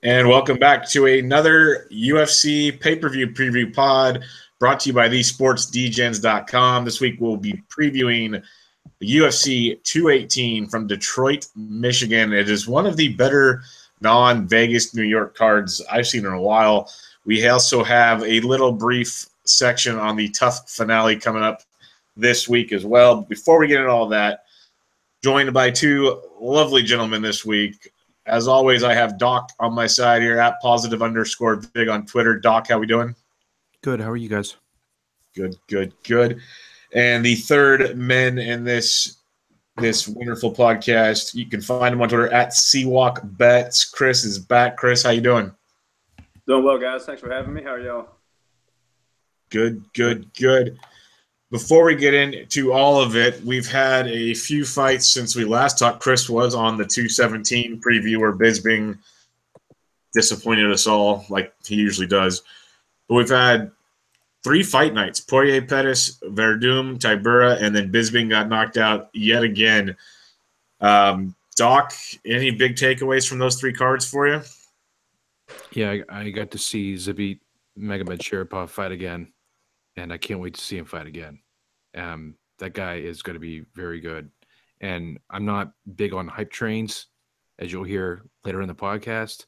And welcome back to another UFC pay-per-view preview pod brought to you by thesportsdgens.com. This week we'll be previewing the UFC 218 from Detroit, Michigan. It is one of the better non-Vegas New York cards I've seen in a while. We also have a little brief section on the TUF finale coming up this week as well. But before we get into all that, joined by two lovely gentlemen this week. As always, I have Dawk on my side here at @positive_Vig on Twitter. Dawk, how we doing? Good. How are you guys? Good. And the third men in this wonderful podcast, you can find him on Twitter at CWalkBets. Chris is back. Chris, how you doing? Doing well, guys. Thanks for having me. How are y'all? Good. Before we get into all of it, we've had a few fights since we last talked. Chris was on the 217 preview where Bisping disappointed us all like he usually does. But we've had 3 fight nights. Poirier, Pettis, Verdum, Tybura, and then Bisping got knocked out yet again. Doc, any big takeaways from those 3 cards for you? Yeah, I got to see Zabit Magomedsharipov fight again, and I can't wait to see him fight again. That guy is going to be very good. And I'm not big on hype trains, as you'll hear later in the podcast,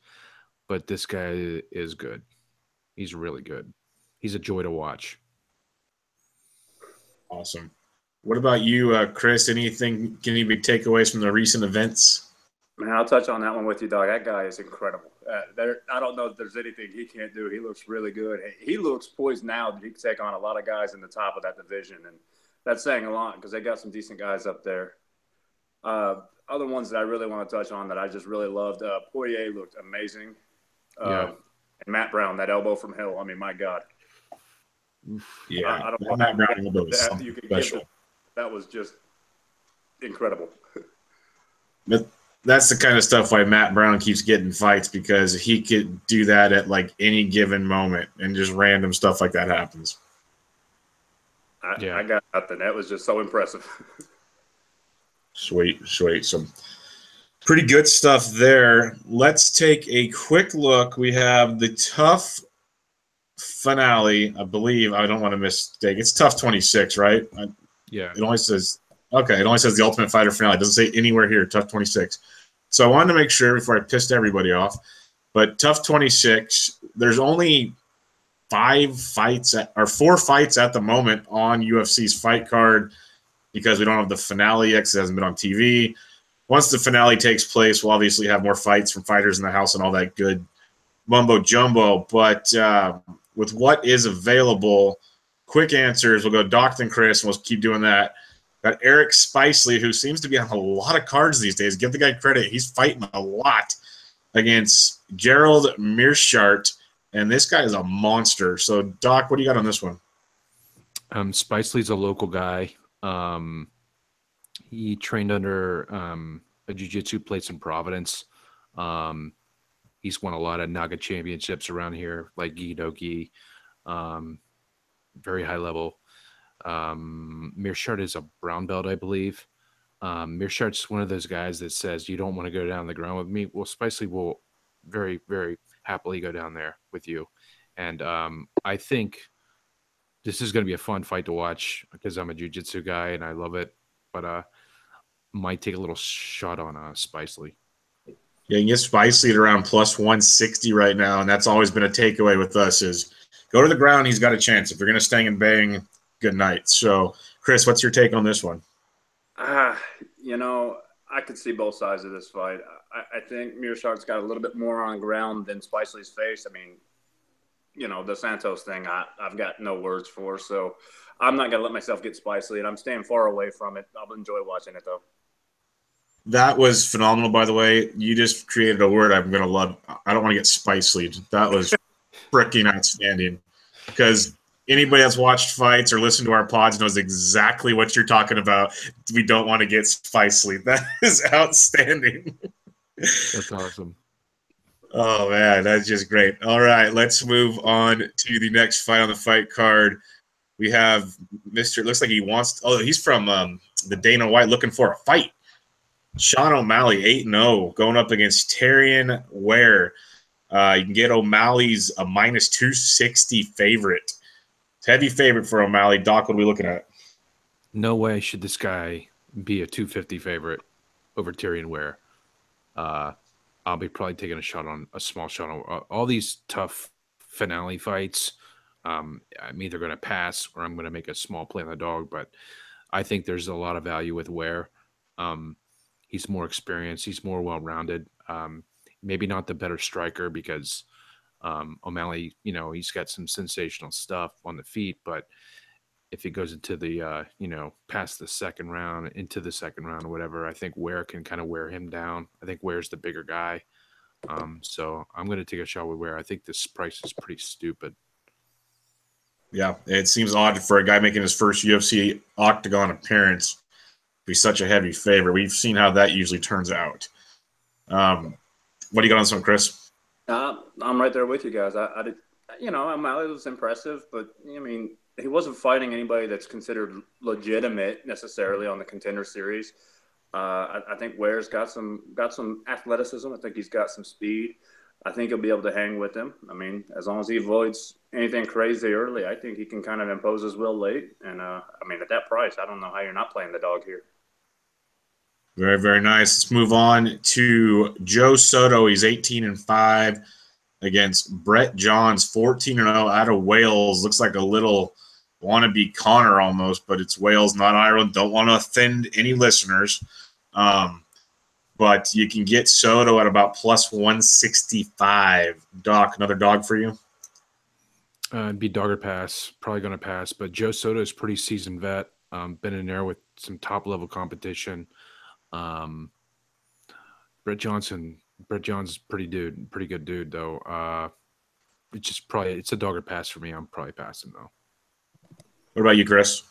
but this guy is good. He's really good. He's a joy to watch. Awesome. What about you, Chris? Any big takeaways from the recent events? Man, I'll touch on that one with you, dog. That guy is incredible. I don't know if there's anything he can't do. He looks really good. He looks poised now that he can take on a lot of guys in the top of that division, and that's saying a lot because they got some decent guys up there. Other ones that I really want to touch on that I just really loved, Poirier looked amazing. And Matt Brown, that elbow from hell. I mean, my God. Yeah, I don't know Matt Brown elbow was that you could special. That was just incredible. That's the kind of stuff why Matt Brown keeps getting fights, because he could do that at like any given moment and just random stuff like that happens. I got nothing. That was just so impressive. Sweet. Some pretty good stuff there. Let's take a quick look. We have the TUF finale, I believe. I don't want to mistake. It's TUF 26, right? Yeah. It only says the Ultimate Fighter finale. It doesn't say anywhere here TUF 26. So I wanted to make sure before I pissed everybody off. But TUF 26, there's only 4 fights at the moment on UFC's fight card because we don't have the finale yet because it hasn't been on TV. Once the finale takes place, we'll obviously have more fights from fighters in the house and all that good mumbo jumbo. But with what is available, quick answers. We'll go Doc and Chris, and we'll keep doing that. Got Eric Spicely, who seems to be on a lot of cards these days. Give the guy credit. He's fighting a lot against Gerald Meerschaert, and this guy is a monster. So, Doc, what do you got on this one? Spicely's a local guy. He trained under a jiu-jitsu place in Providence. He's won a lot of Naga championships around here, like Gi Doki. Very high level. Meerschaert is a brown belt, I believe. Meerschaert's one of those guys that says, you don't want to go down the ground with me. Well, Spicely will very, very happily go down there with you. And I think this is going to be a fun fight to watch because I'm a jiu-jitsu guy and I love it. But might take a little shot on Spicely. Yeah, you can get Spicely at around plus 160 right now, and that's always been a takeaway with us is go to the ground, he's got a chance. If you're going to stang and bang, good night. So, Chris, what's your take on this one? I could see both sides of this fight. I think Meerschaert's got a little bit more on ground than Spicely's face. I mean, the Santos thing, I've got no words for. So I'm not going to let myself get Spicely, and I'm staying far away from it. I'll enjoy watching it, though. That was phenomenal, by the way. You just created a word I'm going to love. I don't want to get Spicely. That was freaking outstanding because anybody that's watched fights or listened to our pods knows exactly what you're talking about. We don't want to get Spicely. That is outstanding. That's awesome. Oh, man, that's just great. All right, let's move on to the next fight on the fight card. We have Mr. Looks like he wants – he's from the Dana White looking for a fight. Sean O'Malley, 8-0, going up against Tyrion Ware. You can get O'Malley's a minus 260 favorite. It's heavy favorite for O'Malley. Doc, what are we looking at? No way should this guy be a 250 favorite over Tyrion Ware. I'll be probably taking a small shot on all these tough finale fights. I'm either going to pass or I'm going to make a small play on the dog, but I think there's a lot of value with Ware. He's more experienced. He's more well-rounded. Maybe not the better striker because O'Malley, he's got some sensational stuff on the feet, but if it goes into the, past the second round, into the second round or whatever, I think Ware can kind of wear him down. I think Ware's the bigger guy. So I'm going to take a shot with Ware. I think this price is pretty stupid. Yeah, it seems odd for a guy making his first UFC octagon appearance to be such a heavy favorite. We've seen how that usually turns out. What do you got on this one, Chris? I'm right there with you guys. O'Malley was impressive, but I mean, he wasn't fighting anybody that's considered legitimate necessarily on the Contender Series. I think Ware's got some athleticism. I think he's got some speed. I think he'll be able to hang with him. I mean, as long as he avoids anything crazy early, I think he can kind of impose his will late. And, at that price, I don't know how you're not playing the dog here. Very, very nice. Let's move on to Joe Soto. He's 18-5 against Brett Johns, 14-0 out of Wales. Looks like a little wannabe Conor almost, but it's Wales, not Ireland. Don't want to offend any listeners. But you can get Soto at about plus 165. Doc, another dog for you? It'd be dog or pass. Probably going to pass. But Joe Soto is pretty seasoned vet. Been in there with some top-level competition. Brett John's pretty good dude, though. It's a dog or pass for me. I'm probably passing, though. What about you, Chris?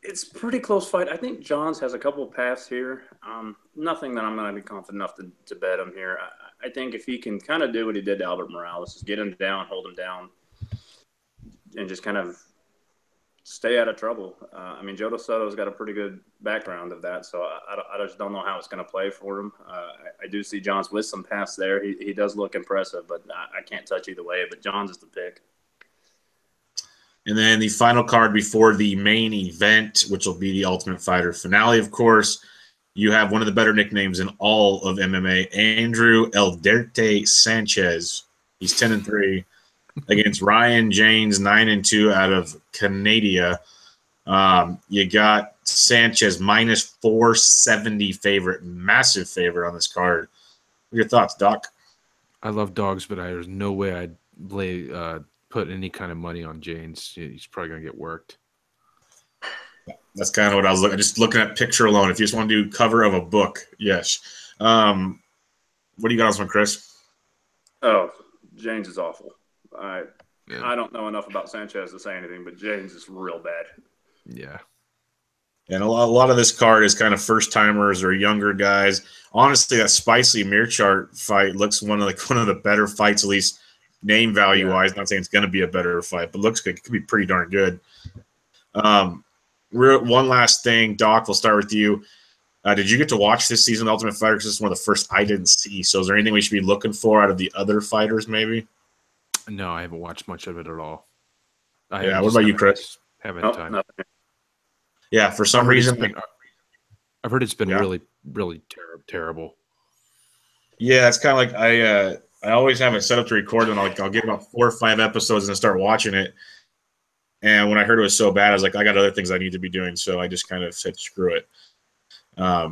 It's a pretty close fight. I think Johns has a couple of paths here. Nothing that I'm going to be confident enough to bet him here. I think if he can kind of do what he did to Albert Morales, is get him down, hold him down, and just kind of stay out of trouble. Joe Soto's got a pretty good background of that, so I just don't know how it's going to play for him. I do see Johns with some paths there. He does look impressive, but I can't touch either way. But Johns is the pick. And then the final card before the main event, which will be the Ultimate Fighter finale, of course, you have one of the better nicknames in all of MMA, Andrew Elderte Sanchez. He's 10-3 against Ryan James, 9-2 out of Canada. You got Sanchez minus 470 favorite, massive favorite on this card. What are your thoughts, Doc? I love dogs, but there's no way I'd put any kind of money on James. He's probably going to get worked. That's kind of what I was looking at picture alone. If you just want to do cover of a book, yes. What do you got on this one, Chris? Oh, James is awful. I don't know enough about Sanchez to say anything, but James is real bad. Yeah. And a lot of this card is kind of first-timers or younger guys. Honestly, that Spicy Mearchart fight looks one of the better fights, at least name value-wise. Not saying it's going to be a better fight, but looks good. It could be pretty darn good. One last thing, Doc, we'll start with you. Did you get to watch this season of Ultimate Fighter? Because this is one of the first I didn't see. So is there anything we should be looking for out of the other fighters maybe? No, I haven't watched much of it at all. What about you, Chris? Haven't time. Nothing. Yeah, for some reason. I've heard it's been really, really terrible. Yeah, it's kind of like I always have it set up to record, and I'll get about 4 or 5 episodes and then start watching it. And when I heard it was so bad, I was like, I got other things I need to be doing, so I just kind of said, screw it. I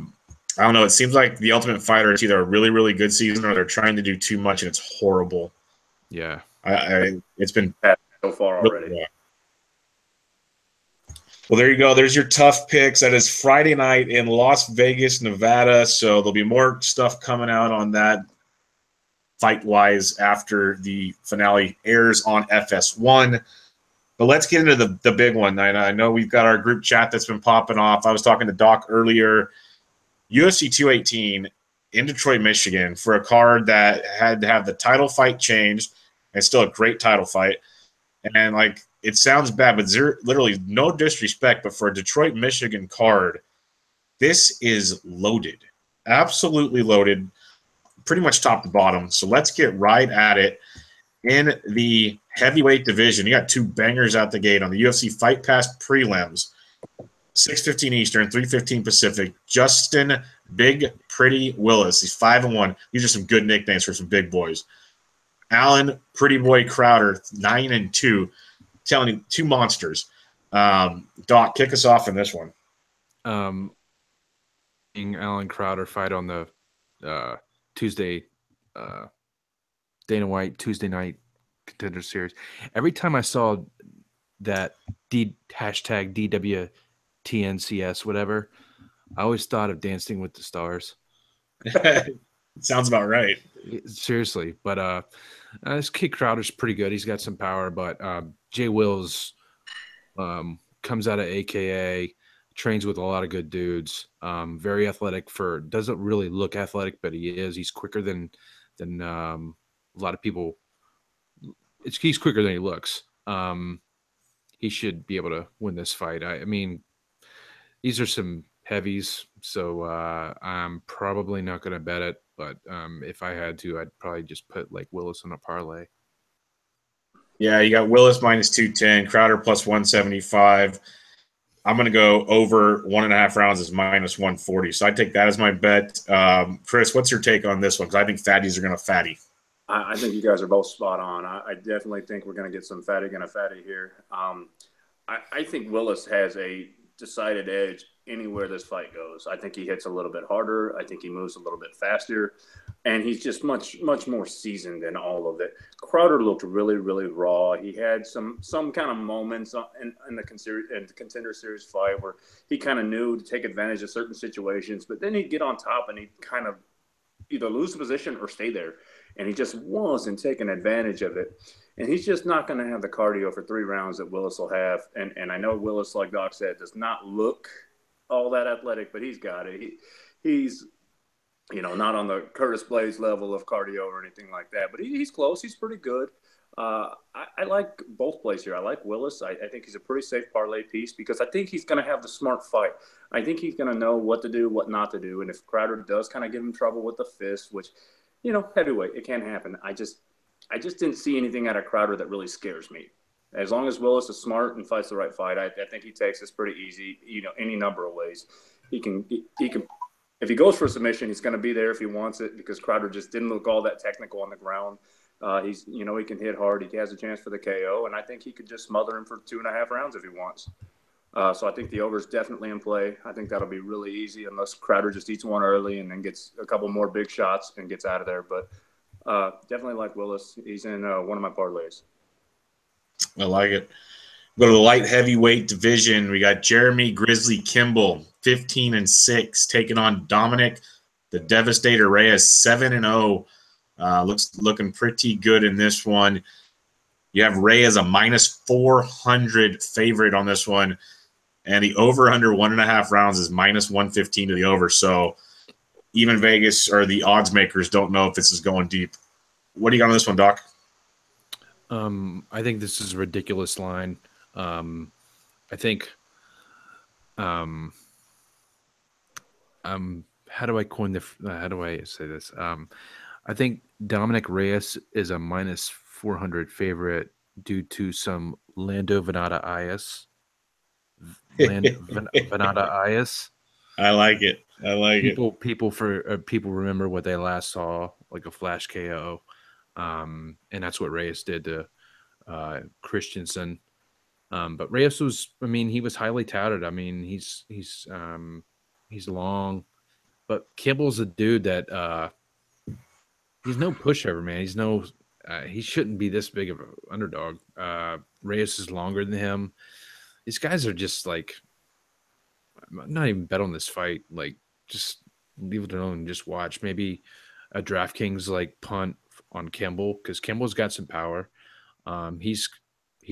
don't know. It seems like the Ultimate Fighter is either a really, really good season or they're trying to do too much, and it's horrible. Yeah. It's been so far already. Yeah. Well, there you go. There's your tough picks. That is Friday night in Las Vegas, Nevada. So there'll be more stuff coming out on that fight-wise after the finale airs on FS1. But let's get into the big one. I know we've got our group chat that's been popping off. I was talking to Doc earlier. UFC 218 in Detroit, Michigan for a card that had to have the title fight changed. It's still a great title fight. And, it sounds bad, but literally no disrespect, but for a Detroit, Michigan card, this is loaded. Absolutely loaded. pretty much top to bottom. So let's get right at it. In the heavyweight division, you got two bangers out the gate on the UFC Fight Pass Prelims. 6:15 Eastern, 3:15 Pacific. Justin Big Pretty Willis. He's 5-1. These are some good nicknames for some big boys. Alan Pretty Boy Crowder, 9-2. Telling you, two monsters. Dawk, kick us off in this one. Alan Crowder fight on the Tuesday, Dana White Tuesday night Contender Series. Every time I saw that hashtag DWTNCS whatever, I always thought of Dancing with the Stars. Sounds about right. Seriously, but this kid Crowder's pretty good. He's got some power, but Jay Wills comes out of AKA, trains with a lot of good dudes. Very athletic. Doesn't really look athletic, but he is. He's quicker than a lot of people. He's quicker than he looks. He should be able to win this fight. I mean, these are some heavies, so I'm probably not going to bet it. But if I had to, I'd probably just put like Willis on a parlay. Yeah, you got Willis minus 210, Crowder plus 175. I'm going to go over 1.5 rounds is minus 140. So I'd take that as my bet. Chris, what's your take on this one? Because I think fatties are going to fatty. I think you guys are both spot on. I definitely think we're going to get some fatty here. I think Willis has a decided edge anywhere this fight goes. I think he hits a little bit harder. I think he moves a little bit faster. And he's just much more seasoned in all of it. Crowder looked really, really raw. He had some kind of moments in the Contender Series fight where he kind of knew to take advantage of certain situations, but then he'd get on top and he'd kind of either lose the position or stay there. And he just wasn't taking advantage of it. And he's just not going to have the cardio for 3 rounds that Willis will have. And I know Willis, like Doc said, does not look all that athletic, but he's got it. He's not on the Curtis Blades level of cardio or anything like that, but he's close. He's pretty good. I like both plays here. I like Willis. I think he's a pretty safe parlay piece because I think he's going to have the smart fight. I think he's going to know what to do, what not to do. And if Crowder does kind of give him trouble with the fist, which, heavyweight, it can happen. I just didn't see anything out of Crowder that really scares me. As long as Willis is smart and fights the right fight, I think he takes this pretty easy, any number of ways. He can if he goes for a submission, he's going to be there if he wants it because Crowder just didn't look all that technical on the ground. He can hit hard. He has a chance for the KO, and I think he could just smother him for 2.5 rounds if he wants. So I think the over is definitely in play. I think that'll be really easy unless Crowder just eats one early and then gets a couple more big shots and gets out of there. But definitely like Willis. He's in one of my parlays. I like it. Go to the light heavyweight division. We got Jeremy Grizzly Kimball, 15-6, taking on Dominic the Devastator Reyes, 7-0. Looking pretty good in this one. You have Reyes a minus 400 favorite on this one, and the over under 1.5 rounds is minus 115 to the over. So even Vegas or the odds makers don't know if this is going deep. What do you got on this one, Doc? I think this is a ridiculous line. I think, how do I say this? I think Dominic Reyes is a minus 400 favorite due to some Lando Venata Ias. Venata Ias. I like it. People remember what they last saw, like a flash KO. And that's what Reyes did to Christensen. But Reyes he was highly touted. I mean, he's long, but Kimball's a dude that he's no pushover, man. He shouldn't be this big of an underdog. Reyes is longer than him. These guys are just like, I'm not even bet on this fight. Like, just leave it alone and just watch. Maybe a DraftKings like punt on Kimball because Kimball's got some power. He's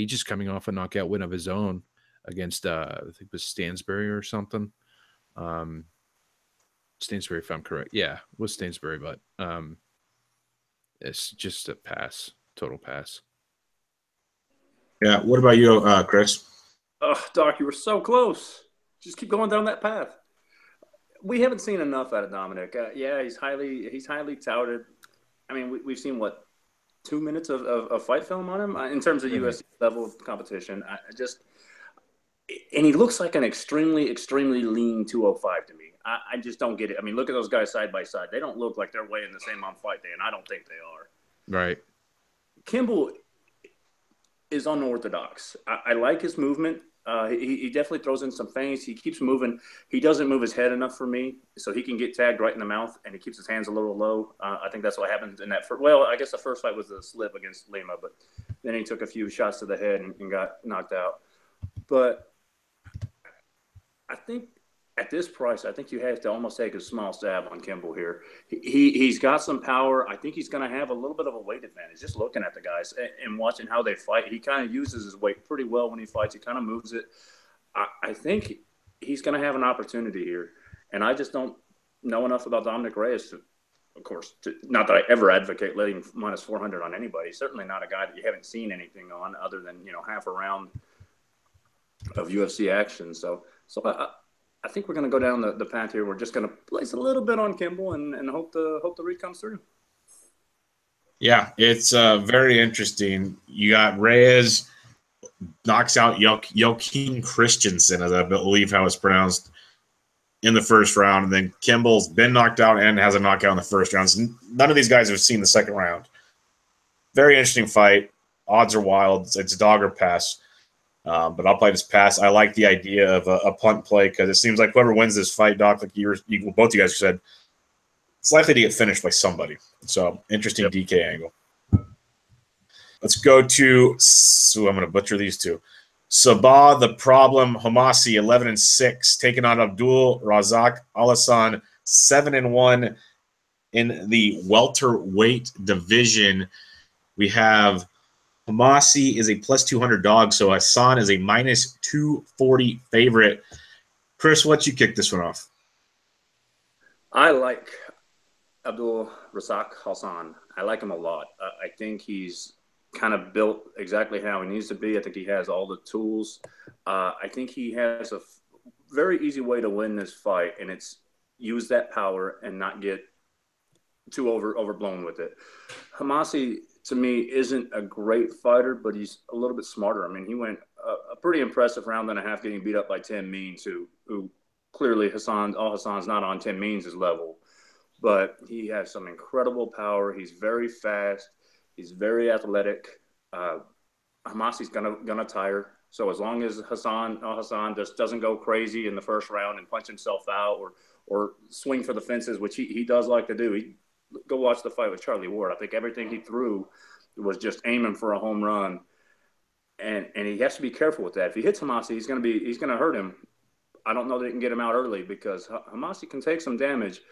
just coming off a knockout win of his own against I think it was Stansbury or something. Stansbury, if I'm correct. Yeah, it was Stansbury, but it's just a pass, total pass. Yeah. What about you, Chris? Oh, Doc, you were so close. Just keep going down that path. We haven't seen enough out of Dominic. Yeah, he's highly touted. I mean, we've seen what 2 minutes of fight film on him in terms of UFC level of competition. And he looks like an extremely lean 205 to me. I just don't get it. I mean, look at those guys side by side. They don't look like they're weighing the same on fight day, and I don't think they are. Right. Kimball is unorthodox. I like his movement. He definitely throws in some feints. He keeps moving. He doesn't move his head enough for me, so he can get tagged right in the mouth, and he keeps his hands a little low. I think that's what happened in that first. Well, I guess the first fight was a slip against Lima, but then he took a few shots to the head and got knocked out. But I think at this price, I think you have to almost take a small stab on Kimball here. He's got some power. I think he's going to have a little bit of a weight advantage. Just looking at the guys and watching how they fight, he kind of uses his weight pretty well when he fights. He kind of moves it. I think he's going to have an opportunity here. And I just don't know enough about Dominic Reyes to, of course, not that I ever advocate letting minus 400 on anybody. Certainly not a guy that you haven't seen anything on other than, half a round of UFC action. So I think we're going to go down the path here. We're just going to place a little bit on Kimball and hope the read comes through. Yeah, it's very interesting. You got Reyes knocks out Joaquin Christensen, as I believe how it's pronounced, in the first round. And then Kimball's been knocked out and has a knockout in the first round. So none of these guys have seen the second round. Very interesting fight. Odds are wild. It's dog or pass. But I'll play this pass. I like the idea of a punt play because it seems like whoever wins this fight, Doc, like both you guys said, it's likely to get finished by somebody. So interesting DK angle. Let's go to, I'm going to butcher these two. Sabah the Problem Homasi, 11-6, taking on Abdul Razak Alasan, 7-1 in the welterweight division. We have Homasi is a plus 200 dog, so Hassan is a minus 240 favorite. Chris, what's you kick this one off? I like Abdul Razak Hassan. I like him a lot. I think he's kind of built exactly how he needs to be. I think he has all the tools. I think he has a very easy way to win this fight, and it's use that power and not get too overblown with it. Homasi, to me, isn't a great fighter, but he's a little bit smarter. I mean, he went a pretty impressive round and a half getting beat up by Tim Means, who clearly Hassan's not on Tim Means' level, but he has some incredible power. He's very fast. He's very athletic. Homasi's gonna tire. So as long as Hassan just doesn't go crazy in the first round and punch himself out or swing for the fences, which he does like to do. Go watch the fight with Charlie Ward. I think everything he threw was just aiming for a home run, and he has to be careful with that. If he hits Homasi, he's gonna hurt him. I don't know that he can get him out early because Homasi can take some damage,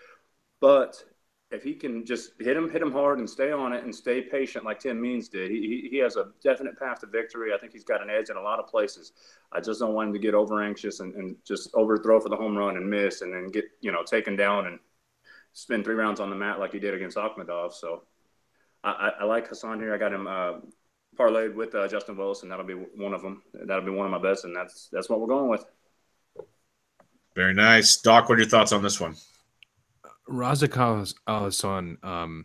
but if he can just hit him hard and stay on it and stay patient like Tim Means did, he has a definite path to victory. I think he's got an edge in a lot of places. I just don't want him to get over anxious and just overthrow for the home run and miss and then get taken down and spend 3 rounds on the mat like he did against Akhmedov. So I like Hassan here. I got him parlayed with Justin Willis, and that'll be one of them. That'll be one of my bets, and that's what we're going with. Very nice. Doc, what are your thoughts on this one? Razak Al-Hassan,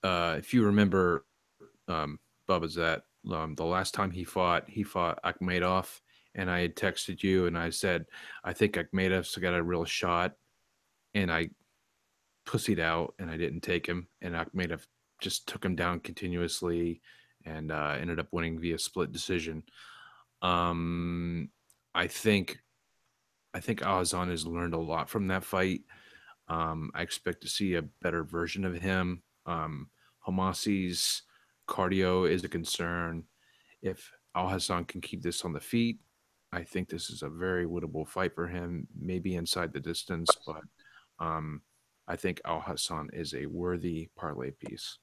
if you remember, Bubba's that the last time he fought Akhmedov, and I had texted you, and I said, I think Akhmedov's got a real shot, and I pussied out, and I didn't take him, and Akhmedov just took him down continuously and ended up winning via split decision. I think Al-Hassan has learned a lot from that fight. I expect to see a better version of him. Homasi's cardio is a concern. If Al-Hassan can keep this on the feet, I think this is a very winnable fight for him, maybe inside the distance, but I think Al-Hassan is a worthy parlay piece.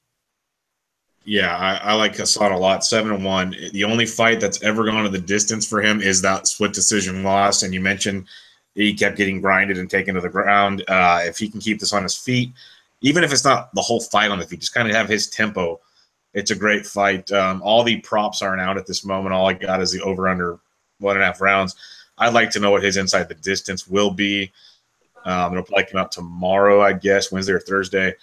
Yeah, I like Hassan a lot. 7-1. The only fight that's ever gone to the distance for him is that split decision loss. And you mentioned he kept getting grinded and taken to the ground. If he can keep this on his feet, even if it's not the whole fight on the feet, just kind of have his tempo, it's a great fight. All the props aren't out at this moment. All I got is the over-under 1.5 rounds. I'd like to know what his inside the distance will be. It'll probably come out tomorrow, I guess, Wednesday or Thursday.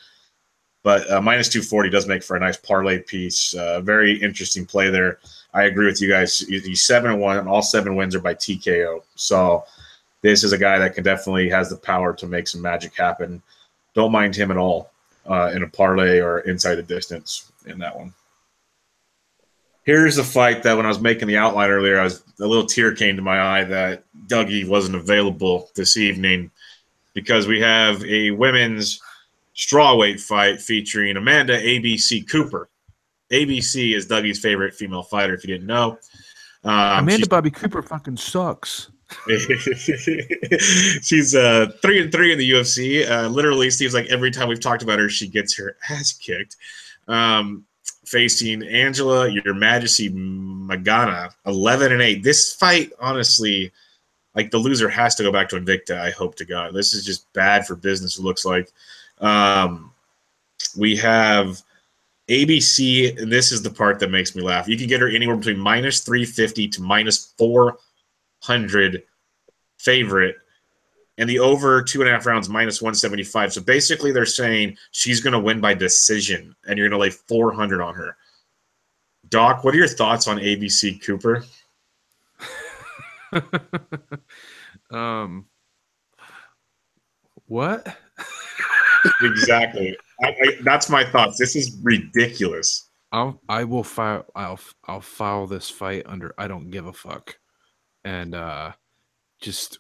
But minus 240 does make for a nice parlay piece. Very interesting play there. I agree with you guys. He's 7-1, and all 7 wins are by TKO. So this is a guy that can definitely has the power to make some magic happen. Don't mind him at all in a parlay or inside the distance in that one. Here's the fight that when I was making the outline earlier, a little tear came to my eye that Dougie wasn't available this evening because we have a women's strawweight fight featuring Amanda ABC Cooper. ABC is Dougie's favorite female fighter, if you didn't know. Amanda Bobby Cooper fucking sucks. She's 3-3 in the UFC. Literally seems like every time we've talked about her, she gets her ass kicked. Facing Angela, Your Majesty Magana, 11-8. This fight, honestly, like the loser has to go back to Invicta. I hope to God. This is just bad for business. It looks like. We have ABC, and this is the part that makes me laugh. You can get her anywhere between minus 350 to minus 400 favorite, and the over 2.5 rounds minus 175. So basically, they're saying she's going to win by decision, and you're going to lay 400 on her. Doc, what are your thoughts on ABC Cooper? What? Exactly. That's my thoughts. This is ridiculous. I'll file this fight under I don't give a fuck, and just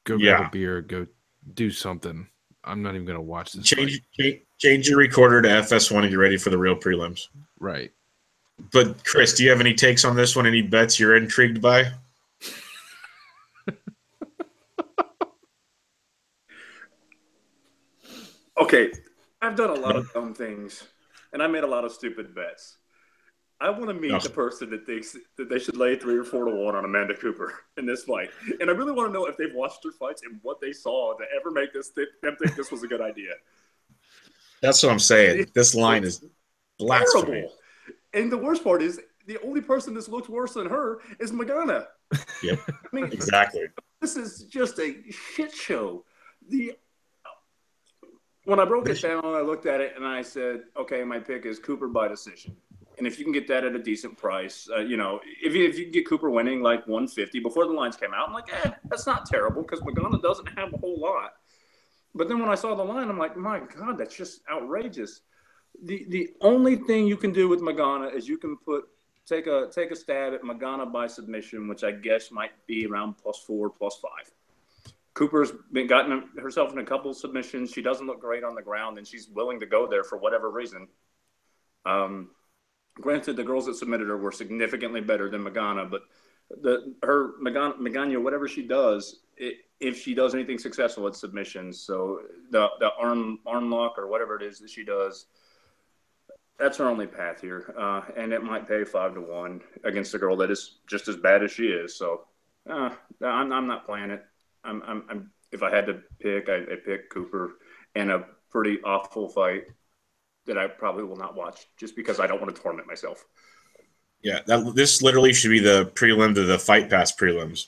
go grab a beer, go do something. I'm not even gonna watch this. Change your recorder to FS1 and get ready for the real prelims. Right. But Chris, do you have any takes on this one? Any bets you're intrigued by? Okay, I've done a lot of dumb things, and I made a lot of stupid bets. I want to meet the person that thinks that they should lay 3 or 4 to 1 on Amanda Cooper in this fight, and I really want to know if they've watched her fights and what they saw to ever make them think this was a good idea. That's what I'm saying. This line is blasphemy. Terrible. And the worst part is the only person that's looked worse than her is Magana. Yep. I mean, exactly. This is just a shit show. When I broke it down, I looked at it and I said, okay, my pick is Cooper by decision. And if you can get that at a decent price, if you can get Cooper winning like 150 before the lines came out, I'm like, that's not terrible because Magana doesn't have a whole lot. But then when I saw the line, I'm like, my God, that's just outrageous. The only thing you can do with Magana is you can take a stab at Magana by submission, which I guess might be around +4, +5. Cooper's been gotten herself in a couple of submissions. She doesn't look great on the ground, and she's willing to go there for whatever reason. Granted, the girls that submitted her were significantly better than Magana, but Magana, whatever she does, if she does anything successful at submissions, so the arm lock or whatever it is that she does, that's her only path here, and it might pay 5 to 1 against a girl that is just as bad as she is. So I'm not playing it. If I had to pick, I pick Cooper in a pretty awful fight that I probably will not watch just because I don't want to torment myself. Yeah, this literally should be the prelim to the Fight Pass prelims,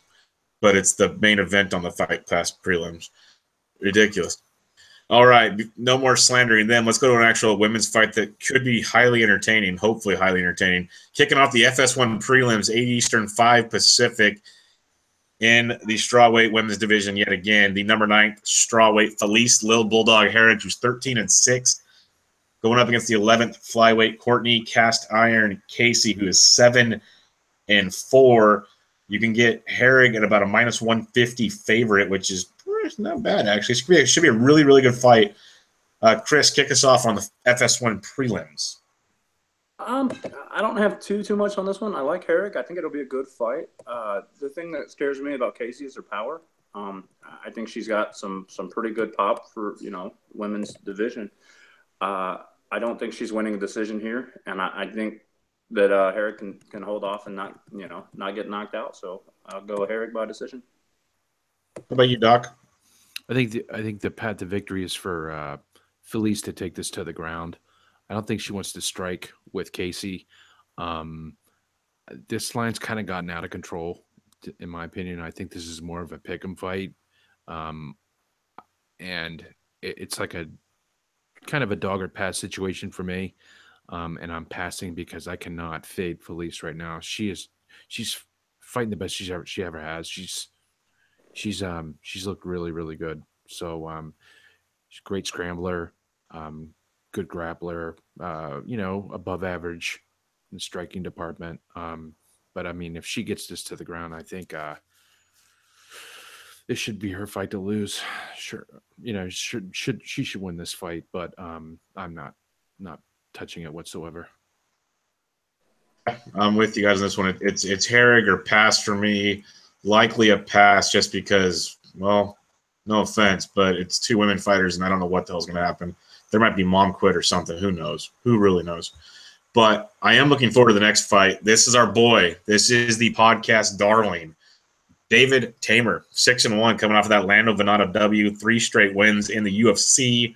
but it's the main event on the Fight Pass prelims. Ridiculous. All right, no more slandering them. Let's go to an actual women's fight that could be highly entertaining, hopefully highly entertaining. Kicking off the FS1 prelims, 8 Eastern, 5 Pacific. In the strawweight women's division, yet again, the number 9 strawweight Felice Lil Bulldog Herrick, who's 13-6, going up against the 11th flyweight Courtney Cast Iron Casey, who is 7-4. You can get Herrick at about a minus 150 favorite, which is not bad actually. It should be a really, really good fight. Chris, kick us off on the FS1 prelims. I don't have too much on this one. I like Herrick. I think it'll be a good fight. The thing that scares me about Casey is her power. I think she's got some pretty good pop for women's division. I don't think she's winning a decision here, and I think that Herrick can hold off and not get knocked out. So I'll go Herrick by decision. What about you, Doc? I think the path to victory is for Felice to take this to the ground. I don't think she wants to strike with Casey. This line's kind of gotten out of control, in my opinion. I think this is more of a pick'em fight. and it's like a kind of a dog or pass situation for me. And I'm passing because I cannot fade Felice right now. She's fighting the best she ever has. She's looked really, really good. So she's a great scrambler, good grappler, above average in the striking department. But I mean, if she gets this to the ground, I think this should be her fight to lose. Sure, she should win this fight, but I'm not touching it whatsoever. I'm with you guys on this one. It's Herrig or pass for me. Likely a pass just because, well, no offense, but it's two women fighters, and I don't know what the hell's going to happen. There might be mom quit or something. Who knows? Who really knows? But I am looking forward to the next fight. This is our boy. This is the podcast darling, David Tamer, 6-1, coming off of that Lando Venata W, 3 straight wins in the UFC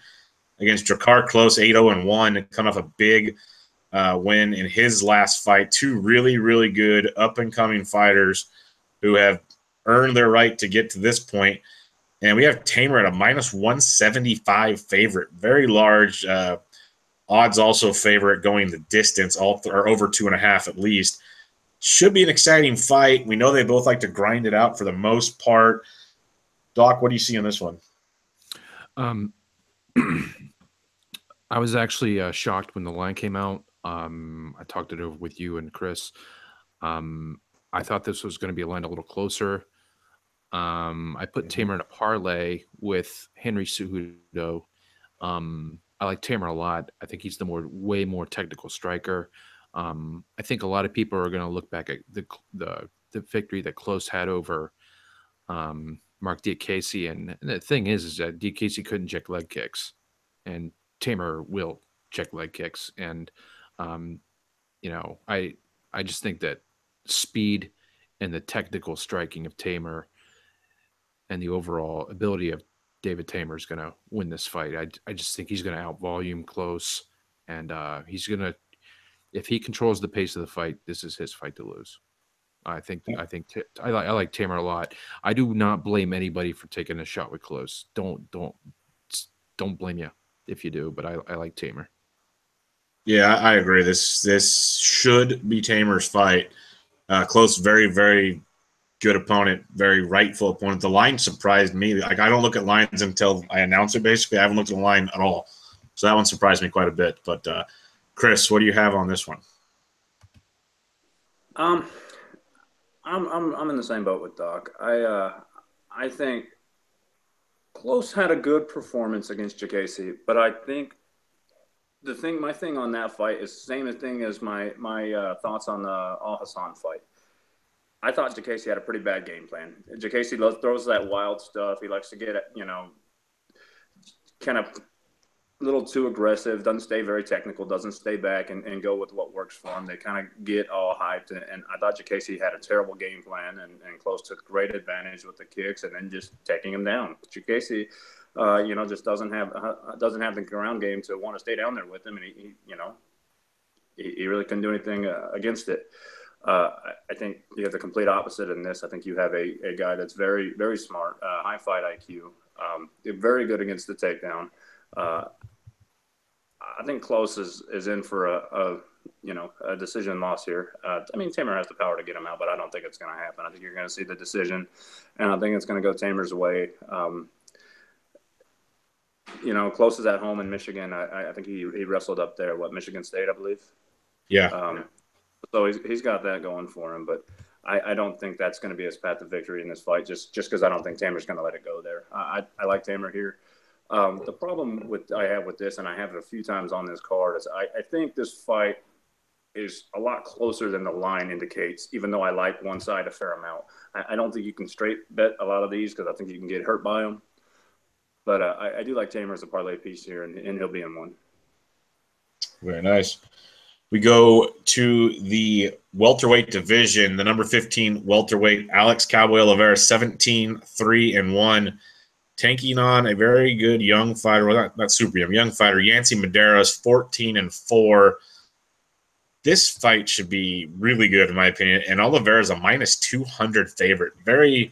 against Drakkar Klose, 8-0-1, coming off a big win in his last fight. 2 really, really good up-and-coming fighters who have earned their right to get to this point. And we have Tamer at a -175 favorite. Very large. Odds also favorite going the distance, or over 2.5 at least. Should be an exciting fight. We know they both like to grind it out for the most part. Doc, what do you see on this one? I was actually shocked when the line came out. I talked it over with you and Chris. I thought this was going to be a line a little closer. I put Tamer in a parlay with Henry Cejudo. I like Tamer a lot. I think he's way more technical striker. I think a lot of people are going to look back at the victory that Klose had over Mark Diakese, and the thing is that Diakese couldn't check leg kicks, and Tamer will check leg kicks. And I just think that speed and the technical striking of Tamer and the overall ability of David Tamer is going to win this fight. I just think he's going to outvolume Klose, and he's going to, if he controls the pace of the fight, this is his fight to lose. I like Tamer a lot. I do not blame anybody for taking a shot with Klose. Don't blame you if you do, but I like Tamer. Yeah, I agree. This should be Tamer's fight. Klose, very, very good opponent, very rightful opponent. The line surprised me. Like, I don't look at lines until I announce it, basically. I haven't looked at the line at all. So that one surprised me quite a bit. But Chris, what do you have on this one? I'm in the same boat with Doc. I think Klose had a good performance against Diakese, but I think my thing on that fight is the same thing as my thoughts on the Al Hassan fight. I thought Diakese had a pretty bad game plan. Diakese throws that wild stuff. He likes to get, kind of a little too aggressive, doesn't stay very technical, doesn't stay back and go with what works for him. They kind of get all hyped. And I thought Diakese had a terrible game plan, and Klose took great advantage with the kicks and then just taking him down. Diakese, just doesn't have the ground game to want to stay down there with him. And he really couldn't do anything against it. I think you have the complete opposite in this. I think you have a guy that's very, very smart, high fight IQ, very good against the takedown. I think Klose is in for a decision loss here. Tamer has the power to get him out, but I don't think it's going to happen. I think you're going to see the decision, and I think it's going to go Tamer's way. Klose is at home in Michigan. I think he wrestled up there, Michigan State, I believe. Yeah. So he's got that going for him, but I don't think that's going to be his path to victory in this fight, just because I don't think Tamer's going to let it go there. I like Tamer here. The problem I have with this, and I have it a few times on this card, is I think this fight is a lot closer than the line indicates, even though I like one side a fair amount. I don't think you can straight bet a lot of these because I think you can get hurt by them. But I do like Tamer as a parlay piece here, and he'll be in one. Very nice. We go to the welterweight division, the number 15 welterweight, Alex Cowboy Oliveira, 17-3-1, taking on a very good young fighter, well, not super young fighter, Yancy Medeiros, 14-4. This fight should be really good, in my opinion, and Oliveira is a -200 favorite. Very,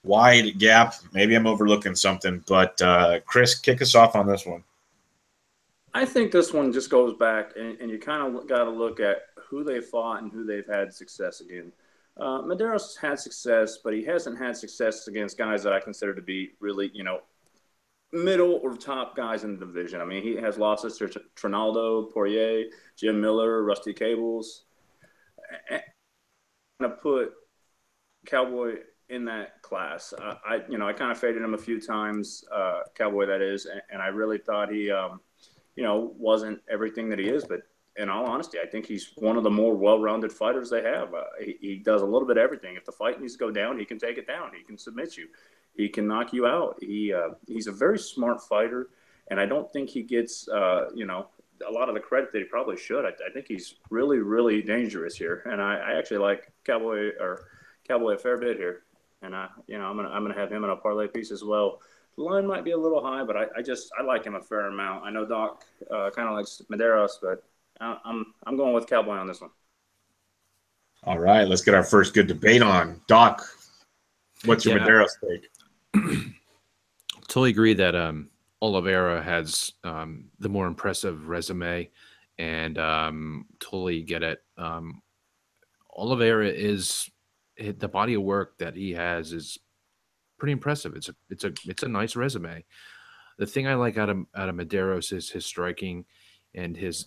wide gap. Maybe I'm overlooking something, but Chris, kick us off on this one. I think this one just goes back, and you kind of got to look at who they fought and who they've had success against. Medeiros had success, but he hasn't had success against guys that I consider to be really, middle or top guys in the division. I mean, he has losses to Trinaldo, Poirier, Jim Miller, Rusty Cables. I'm going to put Cowboy in that class. I kind of faded him a few times, Cowboy that is, and I really thought he wasn't everything that he is. But in all honesty, I think he's one of the more well-rounded fighters they have. He does a little bit of everything. If the fight needs to go down, he can take it down. He can submit you. He can knock you out. He's a very smart fighter, and I don't think he gets, a lot of the credit that he probably should. I think he's really, really dangerous here, and I actually like Cowboy a fair bit here, and I'm gonna have him in a parlay piece as well. The line might be a little high, but I like him a fair amount. I know Dawk kind of likes Medeiros, but I'm going with Cowboy on this one. All right, let's get our first good debate on. Dawk, what's your Medeiros take? Totally agree that Oliveira has the more impressive resume, and totally get it. Oliveira is the body of work that he has is pretty impressive. It's a nice resume. The thing I like out of Medeiros is his striking and his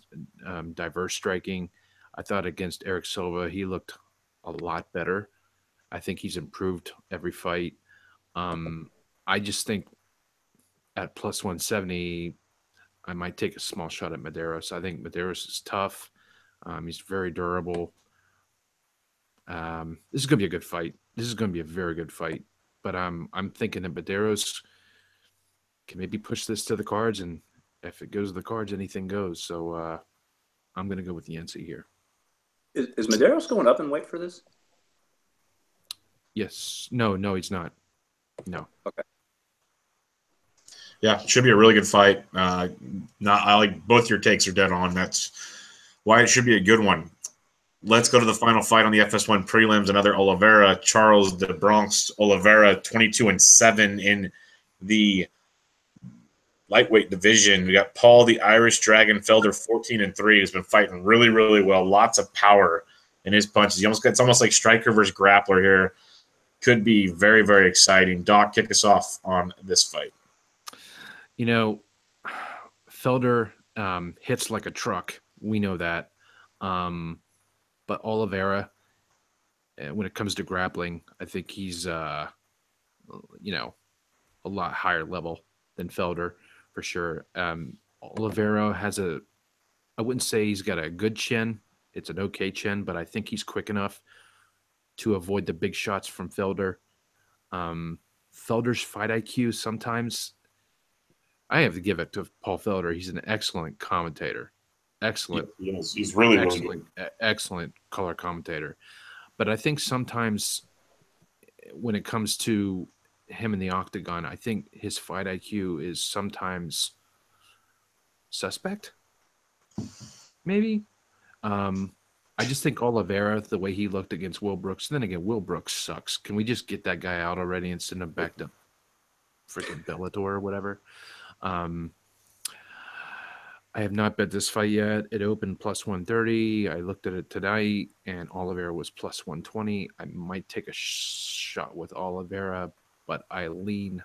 diverse striking. I thought against Eric Silva he looked a lot better. I think he's improved every fight. I just think at plus 170, I might take a small shot at Medeiros. I think Medeiros is tough. He's very durable. This is going to be a good fight. This is going to be a very good fight. But I'm thinking that Medeiros can maybe push this to the cards, and if it goes to the cards, anything goes. So I'm going to go with Yancey here. Is Medeiros going up in weight for this? Yes. No, he's not. No. Okay. Yeah, should be a really good fight. I like both your takes are dead on. That's why it should be a good one. Let's go to the final fight on the FS1 Prelims. Another Oliveira, Charles the Bronx Oliveira, 22-7 in the lightweight division. We got Paul the Irish Dragon Felder, 14-3, who's been fighting really, really well. Lots of power in his punches. It's almost like striker versus grappler here. Could be very, very exciting. Doc, kick us off on this fight. Felder hits like a truck. We know that. But Oliveira, when it comes to grappling, I think he's, a lot higher level than Felder for sure. Oliveira has I wouldn't say he's got a good chin. It's an okay chin, but I think he's quick enough to avoid the big shots from Felder. Felder's fight IQ sometimes, I have to give it to Paul Felder. He's an excellent commentator. Excellent. He's really excellent, excellent color commentator. But I think sometimes when it comes to him in the octagon, I think his fight IQ is sometimes suspect. Maybe. I just think Oliveira, the way he looked against Will Brooks, then again, Will Brooks sucks. Can we just get that guy out already and send him back to freaking Bellator or whatever? I have not bet this fight yet. It opened plus 130. I looked at it tonight, and Oliveira was plus 120. I might take a shot with Oliveira, but I like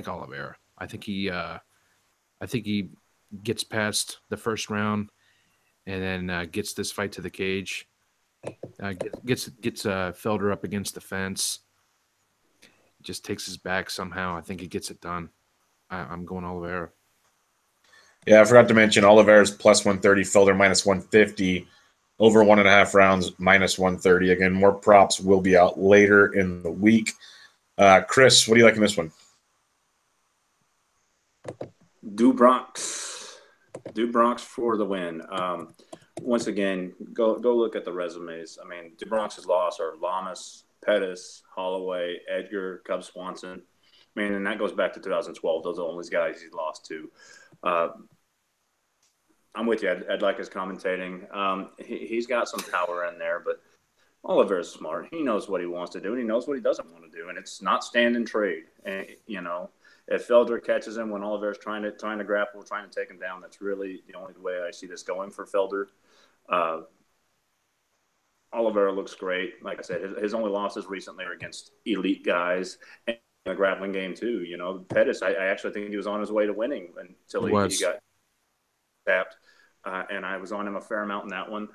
Oliveira. I think he gets past the first round, and then gets this fight to the cage. Gets Felder up against the fence. Just takes his back somehow. I think he gets it done. I'm going Oliveira. Yeah, I forgot to mention Oliveira's plus 130, Felder minus 150, over 1.5 rounds minus 130. Again, more props will be out later in the week. Chris, what do you like in this one? Do Bronx for the win. Once again, go look at the resumes. I mean, Do Bronx's loss are Lamas, Pettis, Holloway, Edgar, Cub Swanson. I mean, and that goes back to 2012. Those are the only guys he's lost to. I'm with you. I'd like his commentating. He's got some power in there, but Oliver's smart. He knows what he wants to do, and he knows what he doesn't want to do, and it's not stand and trade. And if Felder catches him when Oliver's trying to grapple, trying to take him down, that's really the only way I see this going for Felder. Oliver looks great. Like I said, his only losses recently are against elite guys and the grappling game too. Pettis, I actually think he was on his way to winning until he got tapped, and I was on him a fair amount in that one.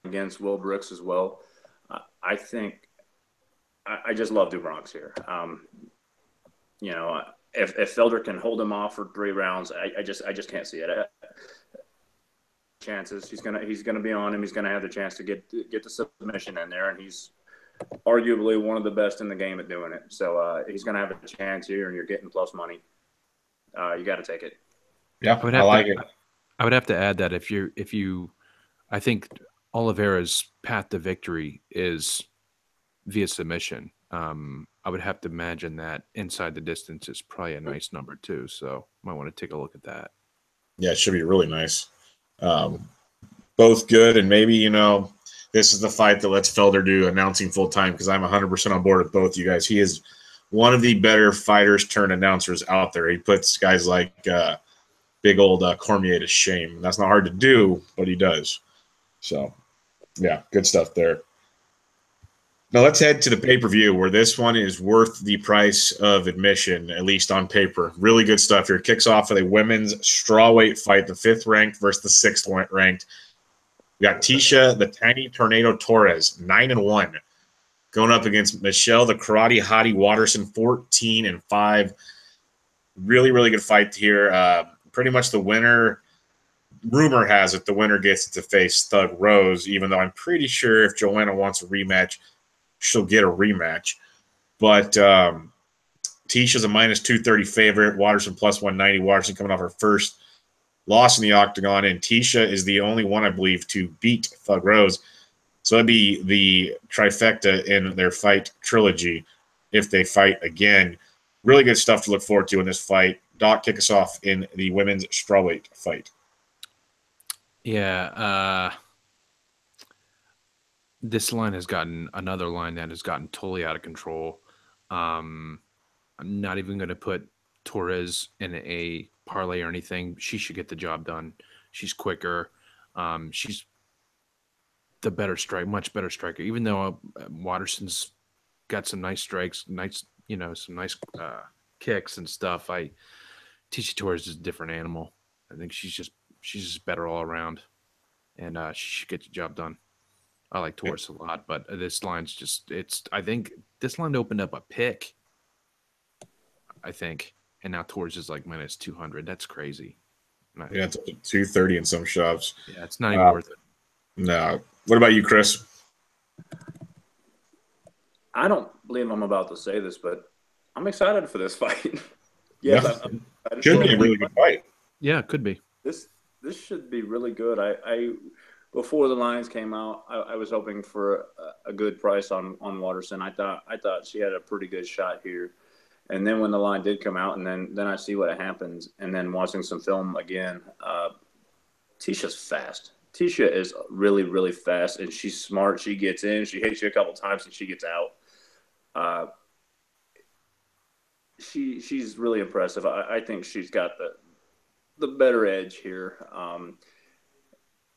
Against Will Brooks as well. I think I just love Dubronx here. If Felder can hold him off for 3 rounds, I just can't see it. Chances he's gonna be on him. He's gonna have the chance to get the submission in there, and he's arguably one of the best in the game at doing it. So he's gonna have a chance here, and you're getting plus money. You got to take it. Yeah, I like it. I would have to add that if you, I think Oliveira's path to victory is via submission. I would have to imagine that inside the distance is probably a nice number too. So might want to take a look at that. Yeah, it should be really nice. Both good, and maybe this is the fight that lets Felder do announcing full time, because I'm 100% on board with both you guys. He is one of the better fighters turned announcers out there. He puts guys like big old Cormier to shame. That's not hard to do, but he does. So, yeah, good stuff there. Now let's head to the pay-per-view, where this one is worth the price of admission, at least on paper. Really good stuff here. It kicks off with a women's strawweight fight, the 5th ranked versus the 6th ranked. We got Tisha, the Tiny Tornado Torres, 9-1, going up against Michelle, the Karate Hottie Watterson, 14-5. Really, really good fight here. Pretty much the winner. Rumor has it the winner gets to face Thug Rose, even though I'm pretty sure if Joanna wants a rematch, she'll get a rematch. But Tisha's a -230 favorite. Watterson +190. Watterson coming off her first loss in the octagon, and Tisha is the only one, I believe, to beat Thug Rose. So that'd be the trifecta in their fight trilogy if they fight again. Really good stuff to look forward to in this fight. Dawk, kick us off in the women's strawweight fight. Yeah, this line has gotten another line that has gotten totally out of control. I'm not even going to put Torres in a parlay or anything. She should get the job done. She's quicker. She's the better strike, much better striker. Even though Watterson's got some nice strikes, some nice kicks and stuff. Tisha Torres is a different animal. I think she's just better all around, and she should get the job done. I like Torres a lot, but this line's I think this line opened up a pick, I think, and now Torres is like -200. That's crazy. Yeah, it's 230 in some shops. Yeah, it's not even worth it. No. What about you, Chris? I don't believe I'm about to say this, but I'm excited for this fight. Yes, yeah. Should be a really good fight. Yeah, it could be. This should be really good. I before the lines came out, I was hoping for a good price on Watterson. I thought she had a pretty good shot here. And then when the line did come out, and then I see what happens, and then watching some film again, Tisha's fast. Tisha is really, really fast, and she's smart. She gets in, she hits you a couple times, and she gets out. She's really impressive. I think she's got the better edge here.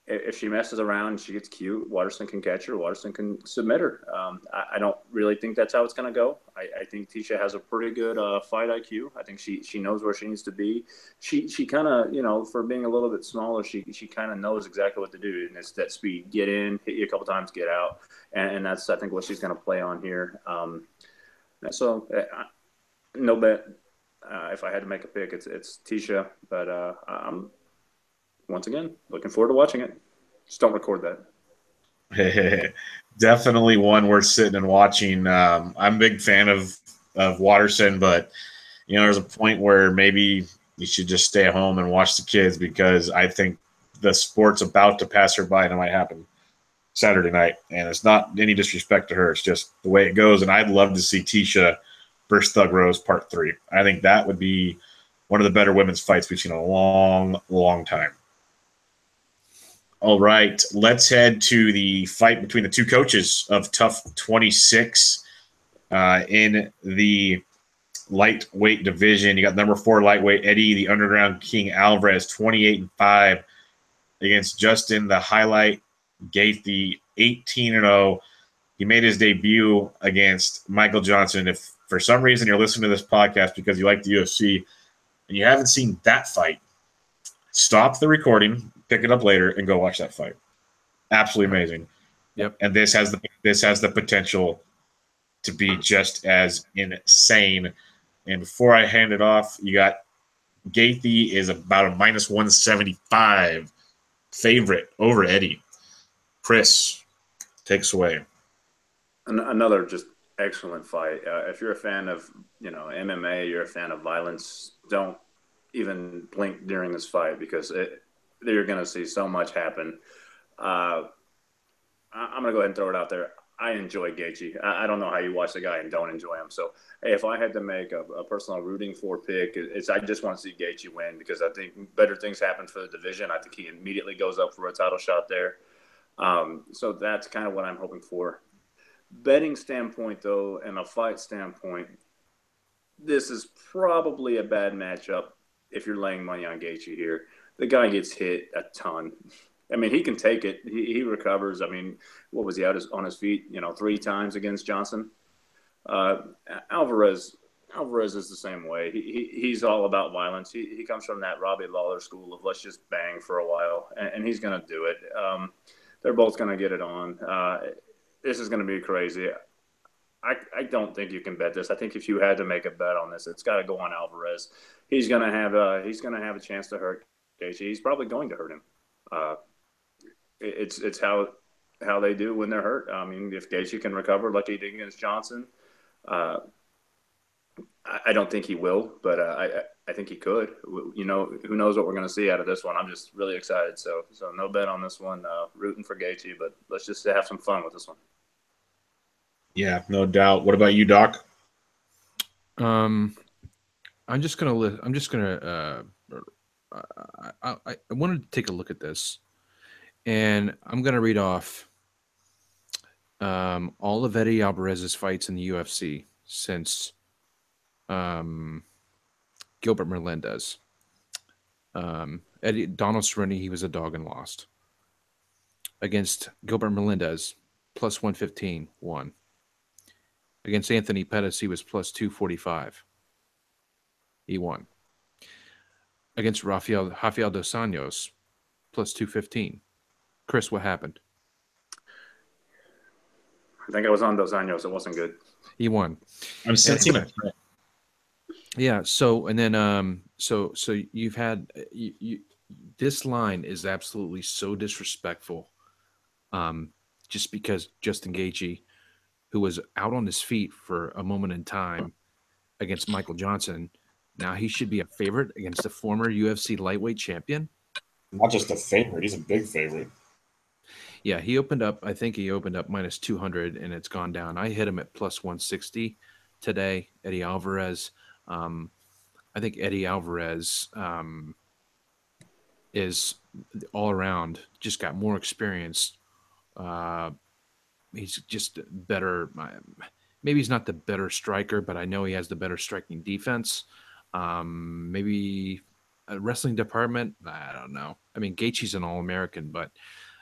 If she messes around, she gets cute, Watterson can catch her. Watterson can submit her. I don't really think that's how it's going to go. I think Tisha has a pretty good fight IQ. I think she knows where she needs to be. She kind of, for being a little bit smaller, she kind of knows exactly what to do. And it's that speed. Get in, hit you a couple times, get out. And that's, I think, what she's going to play on here. So, no bet. If I had to make a pick, it's Tisha. But I'm once again looking forward to watching it. Just don't record that. Definitely one worth sitting and watching. I'm a big fan of Watterson, but there's a point where maybe you should just stay at home and watch the kids, because I think the sport's about to pass her by, and it might happen Saturday night. And it's not any disrespect to her; it's just the way it goes. And I'd love to see Tisha versus Thug Rose Part 3. I think that would be one of the better women's fights we've seen in a long, long time. All right, let's head to the fight between the two coaches of TUF 26 in the lightweight division. You got number 4 lightweight Eddie, the Underground King Alvarez, 28-5 against Justin, the Highlight Gaethje, 18-0. He made his debut against Michael Johnson. If for some reason you're listening to this podcast because you like the UFC and you haven't seen that fight, stop the recording, pick it up later, and go watch that fight. Absolutely amazing. Yep. And this has the potential to be just as insane. And before I hand it off, you got Gaethje is about a -175 favorite over Eddie. Chris, take us away. Another just excellent fight. If you're a fan of MMA, you're a fan of violence, don't even blink during this fight because you're going to see so much happen. I'm going to go ahead and throw it out there. I enjoy Gaethje. I don't know how you watch the guy and don't enjoy him. So if I had to make a personal rooting for pick, I just want to see Gaethje win because I think better things happen for the division. I think he immediately goes up for a title shot there. So that's kind of what I'm hoping for. Betting standpoint, though, and a fight standpoint, this is probably a bad matchup if you're laying money on Gaethje here. The guy gets hit a ton. I mean, he can take it. He recovers. I mean, what was he out on his feet, 3 times against Johnson? Alvarez is the same way. He's all about violence. He comes from that Robbie Lawler school of let's just bang for a while, and he's going to do it. They're both going to get it on. This is going to be crazy. I don't think you can bet this. I think if you had to make a bet on this, it's got to go on Alvarez. He's going to have a chance to hurt Gaethje. He's probably going to hurt him. It's how they do when they're hurt. I mean, if Gaethje can recover like he did against Johnson, I don't think he will, but I think he could. Who knows what we're going to see out of this one? I'm just really excited. So no bet on this one. Rooting for Gaethje, but let's just have some fun with this one. Yeah, no doubt. What about you, Doc? I'm just gonna. I wanted to take a look at this, and I'm gonna read off all of Eddie Alvarez's fights in the UFC since Gilbert Melendez. Donald Cerrone, he was a dog and lost. Against Gilbert Melendez, +115, won. Against Anthony Pettis, he was +245. He won. Against Rafael dos Anjos, +215. Chris, what happened? I think I was on dos Anjos. It wasn't good. He won. I'm sensing it. Yeah. So and then so you've had this line is absolutely so disrespectful. Just because Justin Gaethje, who was out on his feet for a moment in time against Michael Johnson, now he should be a favorite against a former UFC lightweight champion. Not just a favorite; he's a big favorite. Yeah, he opened up. I think he opened up -200, and it's gone down. I hit him at +160 today. Eddie Alvarez. I think Eddie Alvarez is all around just got more experience. He's just better. Maybe he's not the better striker, but I know he has the better striking defense. Maybe a wrestling department. I don't know. I mean, Gaethje's an All-American, but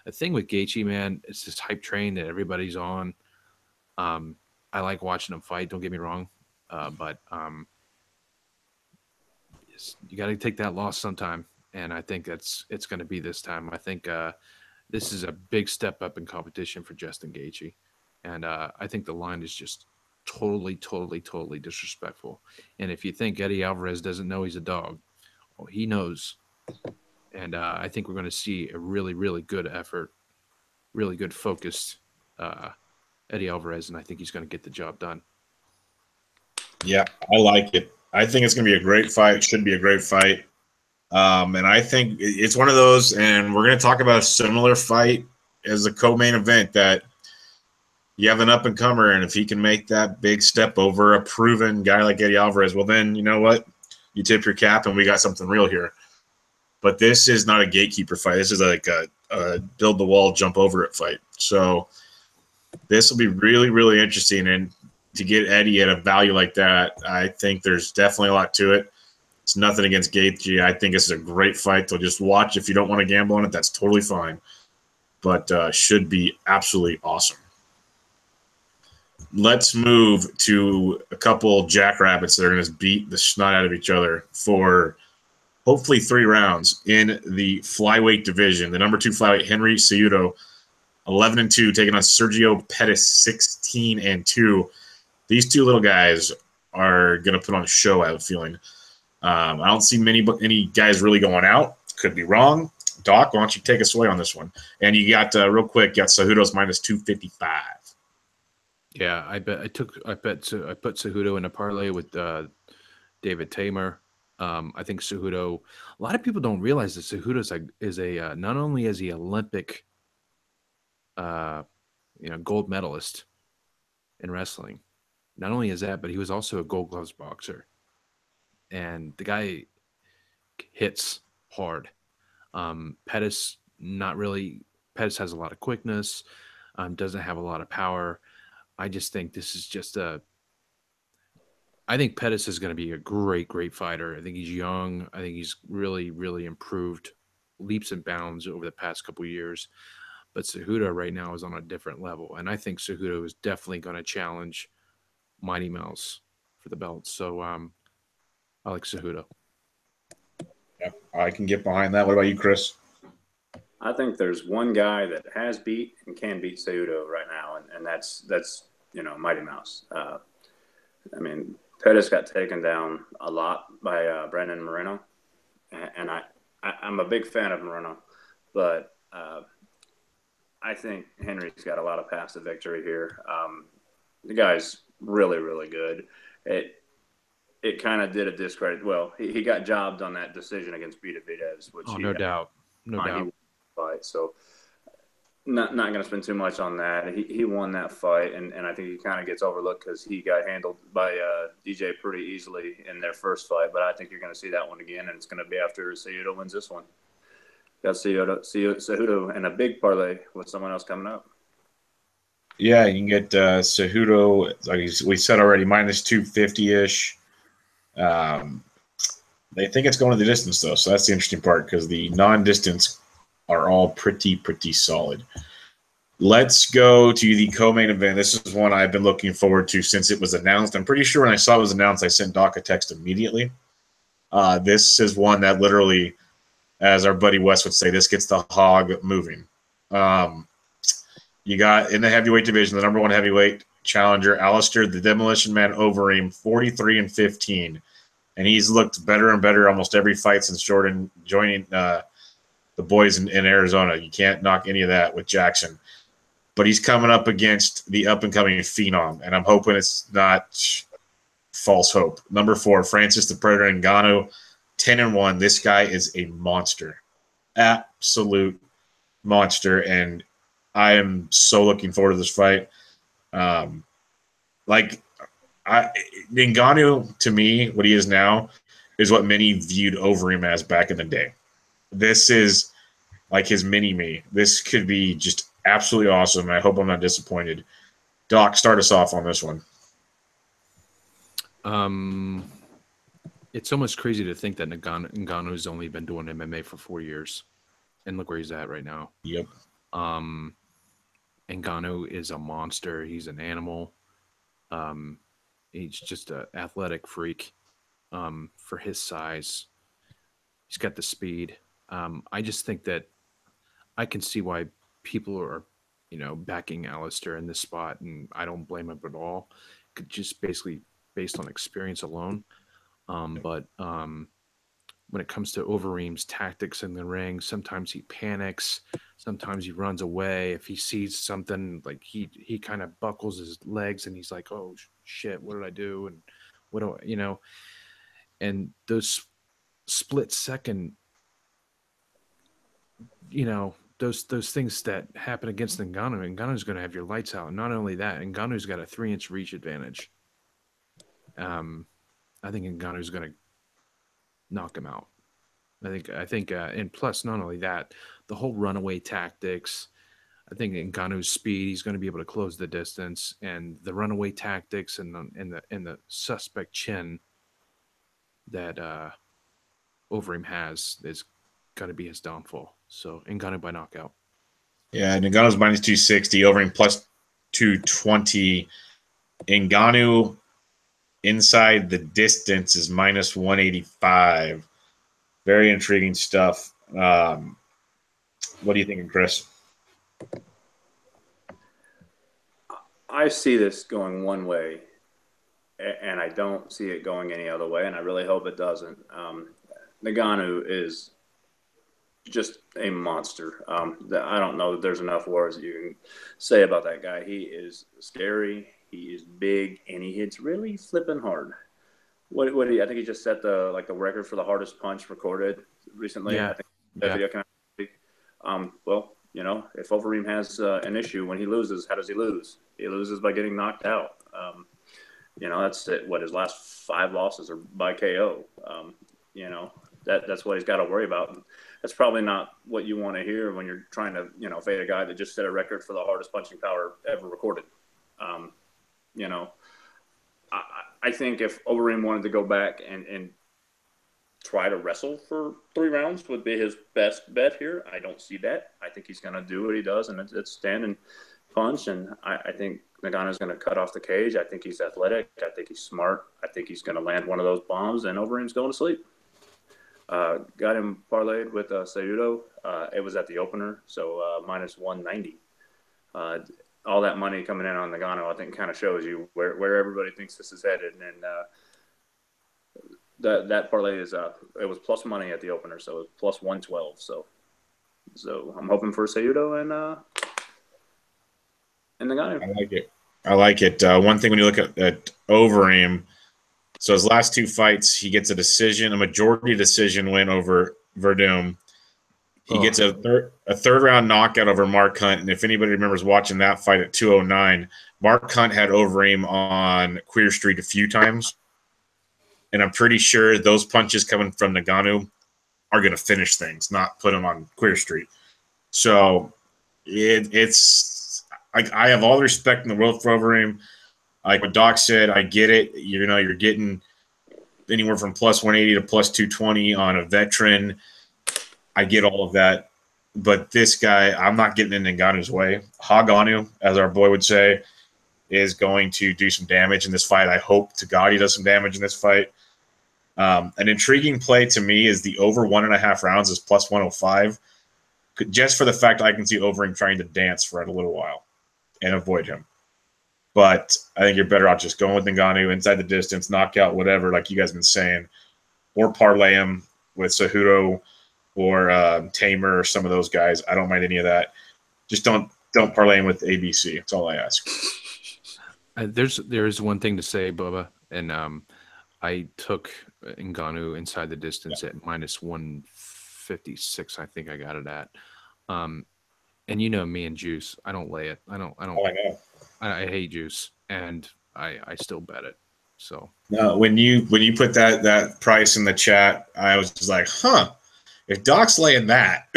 the thing with Gaethje, man, it's this hype train that everybody's on. I like watching him fight. Don't get me wrong, but you got to take that loss sometime, and I think it's going to be this time. I think this is a big step up in competition for Justin Gaethje, and I think the line is just totally disrespectful. And if you think Eddie Alvarez doesn't know he's a dog, well, he knows. And I think we're going to see a really good effort, really good focused Eddie Alvarez, and I think he's going to get the job done. Yeah, I like it. I think it's going to be a great fight. It should be a great fight. And I think it's one of those, and we're going to talk about a similar fight as a co-main event that you have an up-and-comer, and if he can make that big step over a proven guy like Eddie Alvarez, well, then you know what? You tip your cap, and we got something real here. But this is not a gatekeeper fight. This is like a build the wall, jump over it fight. So this will be really, really interesting. And to get Eddie at a value like that, I think there's definitely a lot to it. It's nothing against Gaethje. I think it's a great fight to just watch. If you don't want to gamble on it, that's totally fine. But should be absolutely awesome. Let's move to a couple jackrabbits that are going to beat the snot out of each other for hopefully 3 rounds in the flyweight division. The number 2 flyweight, Henry Cejudo, 11-2, taking on Sergio Pettis, 16-2. These 2 little guys are going to put on a show, I have a feeling. I don't see any guys really going out. Could be wrong. Dawk, why don't you take us away on this one? And you got real quick, got Cejudo's minus 255. Yeah, I put Cejudo in a parlay with David Tamer. I think Cejudo. A lot of people don't realize that Cejudo is a not only is he Olympic, gold medalist in wrestling. Not only is that, but he was also a Gold Gloves boxer. And the guy hits hard. Pettis, not really. Pettis has a lot of quickness, doesn't have a lot of power. I just think this is just I think Pettis is going to be a great, great fighter. I think he's young. I think he's really, really improved leaps and bounds over the past couple of years. But Cejudo right now is on a different level. And I think Cejudo is definitely going to challenge Mighty Mouse for the belt. So I like Cejudo. Yep, I can get behind that. What about you, Chris? I think there's one guy that has beat and can beat Cejudo right now, and that's Mighty Mouse. I mean, Pettis got taken down a lot by Brandon Moreno, and I'm a big fan of Moreno, but I think Henry's got a lot of paths to victory here. The guy's really, really good. It kind of did a discredit. Well, he got jobbed on that decision against Benavidez, which no doubt. Fight. So not going to spend too much on that. He won that fight, and I think he kind of gets overlooked because he got handled by DJ pretty easily in their first fight. But I think you're going to see that one again, and it's going to be after Cejudo wins this one. Got Cejudo and a big parlay with someone else coming up. Yeah, you can get Cejudo, like we said already, minus 250-ish. They think it's going to the distance, though, so that's the interesting part because the non-distance are all pretty solid. Let's go to the co-main event. This is one I've been looking forward to since it was announced. I'm pretty sure when I saw it was announced, I sent Dawk a text immediately. This is one that literally, as our buddy Wes would say, this gets the hog moving. You got in the heavyweight division, the number 1 heavyweight challenger, Alistair the Demolition Man Overeem, 43-15. And he's looked better and better almost every fight since Jordan joining the boys in Arizona. You can't knock any of that with Jackson. But he's coming up against the up-and-coming Phenom, and I'm hoping it's not false hope. Number 4, Francis the Predator Ngannou, 10-1. This guy is a monster. Absolute monster, and I am so looking forward to this fight. Ngannou, to me, what he is now, is what many viewed Overeem as back in the day. This is like his mini-me. This could be just absolutely awesome. I hope I'm not disappointed. Doc, start us off on this one. It's almost crazy to think that Ngannou's only been doing MMA for 4 years. And look where he's at right now. Yep. Ngannou is a monster. He's an animal. He's just an athletic freak for his size. He's got the speed. I just think that I can see why people are, backing Alistair in this spot, and I don't blame him at all. Just basically based on experience alone. But when it comes to Overeem's tactics in the ring, sometimes he panics, sometimes he runs away. If he sees something, like he kind of buckles his legs and he's like, "Oh shit, what did I do?" And what do I, and those split second, those things that happen against Ngannou. Ngannou's going to have your lights out. And not only that, Ngannou's got a 3-inch reach advantage. I think Ngannou's going to knock him out. I think, and plus not only that, the whole runaway tactics. I think Ngannou's speed, he's going to be able to close the distance, and the runaway tactics and the suspect chin that Overeem has is going to be his downfall. So Ngannou by knockout. Yeah, Ngannou's minus 260, Overeem plus 220. Ngannou inside the distance is minus 185. Very intriguing stuff. What do you think, Chris? I see this going one way, and I don't see it going any other way, and I really hope it doesn't. Ngannou is just a monster. I don't know that there's enough words that you can say about that guy. He is scary. He is big, and he hits really flipping hard. I think he just set the record for the hardest punch recorded recently. Yeah. I think that video came out. Well, you know, if Overeem has an issue when he loses, how does he lose? He loses by getting knocked out. You know, that's it. What his last 5 losses are by KO. You know, that's what he's got to worry about. And that's probably not what you want to hear when you're trying to, you know, fade a guy that just set a record for the hardest punching power ever recorded. You know, I think if Overeem wanted to go back and try to wrestle for 3 rounds would be his best bet here. I don't see that. I think he's going to do what he does, and it's stand and punch. And I think Ngannou's going to cut off the cage. I think he's athletic. I think he's smart. I think he's going to land one of those bombs, and Overeem's going to sleep. Got him parlayed with Cejudo. It was at the opener, so minus 190. All that money coming in on Ngannou, I think, kind of shows you where everybody thinks this is headed. And that parlay is it was plus money at the opener, so it was plus 112. So I'm hoping for Cejudo and Ngannou. I like it. One thing when you look at Overeem, so his last 2 fights, he gets a majority decision win over Verdum. He gets a third round knockout over Mark Hunt. And if anybody remembers watching that fight at 209, Mark Hunt had Overeem on Queer Street a few times. And I'm pretty sure those punches coming from Ngannou are going to finish things, not put him on Queer Street. So it's like, I have all the respect in the world for Overeem. Like what Dawk said, I get it. You know, you're getting anywhere from plus 180 to plus 220 on a veteran. I get all of that. But this guy, I'm not getting in Ngannou's way. Ngannou, as our boy would say, is going to do some damage in this fight. I hope to God he does some damage in this fight. An intriguing play to me is the over 1.5 rounds is plus 105. Just for the fact I can see Overeem trying to dance for a little while and avoid him. But I think you're better off just going with Ngannou inside the distance, knockout, whatever, like you guys have been saying, or parlay him with Cejudo or Tamer or some of those guys. I don't mind any of that. Just don't parlay him with ABC. That's all I ask. There's one thing to say, Bubba, and I took Ngannou inside the distance at minus 156. I think I got it at. And you know me and Juice, I don't lay it. I don't. Oh, I know. I hate Juice, and I still bet it. So no, when you put that price in the chat, I was just like, huh. If Doc's laying that,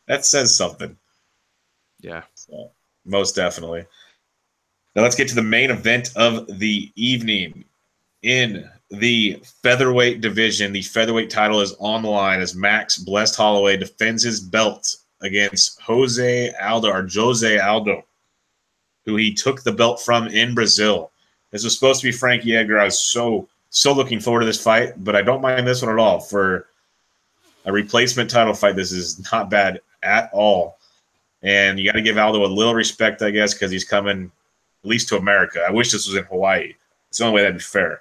that says something. Yeah. So, most definitely. Now let's get to the main event of the evening. In the featherweight division, the featherweight title is on the line as Max Blessed Holloway defends his belt against Jose Aldo, who he took the belt from in Brazil. This was supposed to be Frankie Edgar. I was so looking forward to this fight, but I don't mind this one at all. For a replacement title fight, this is not bad at all. And you got to give Aldo a little respect, I guess, because he's coming at least to America. I wish this was in Hawaii. It's the only way that'd be fair.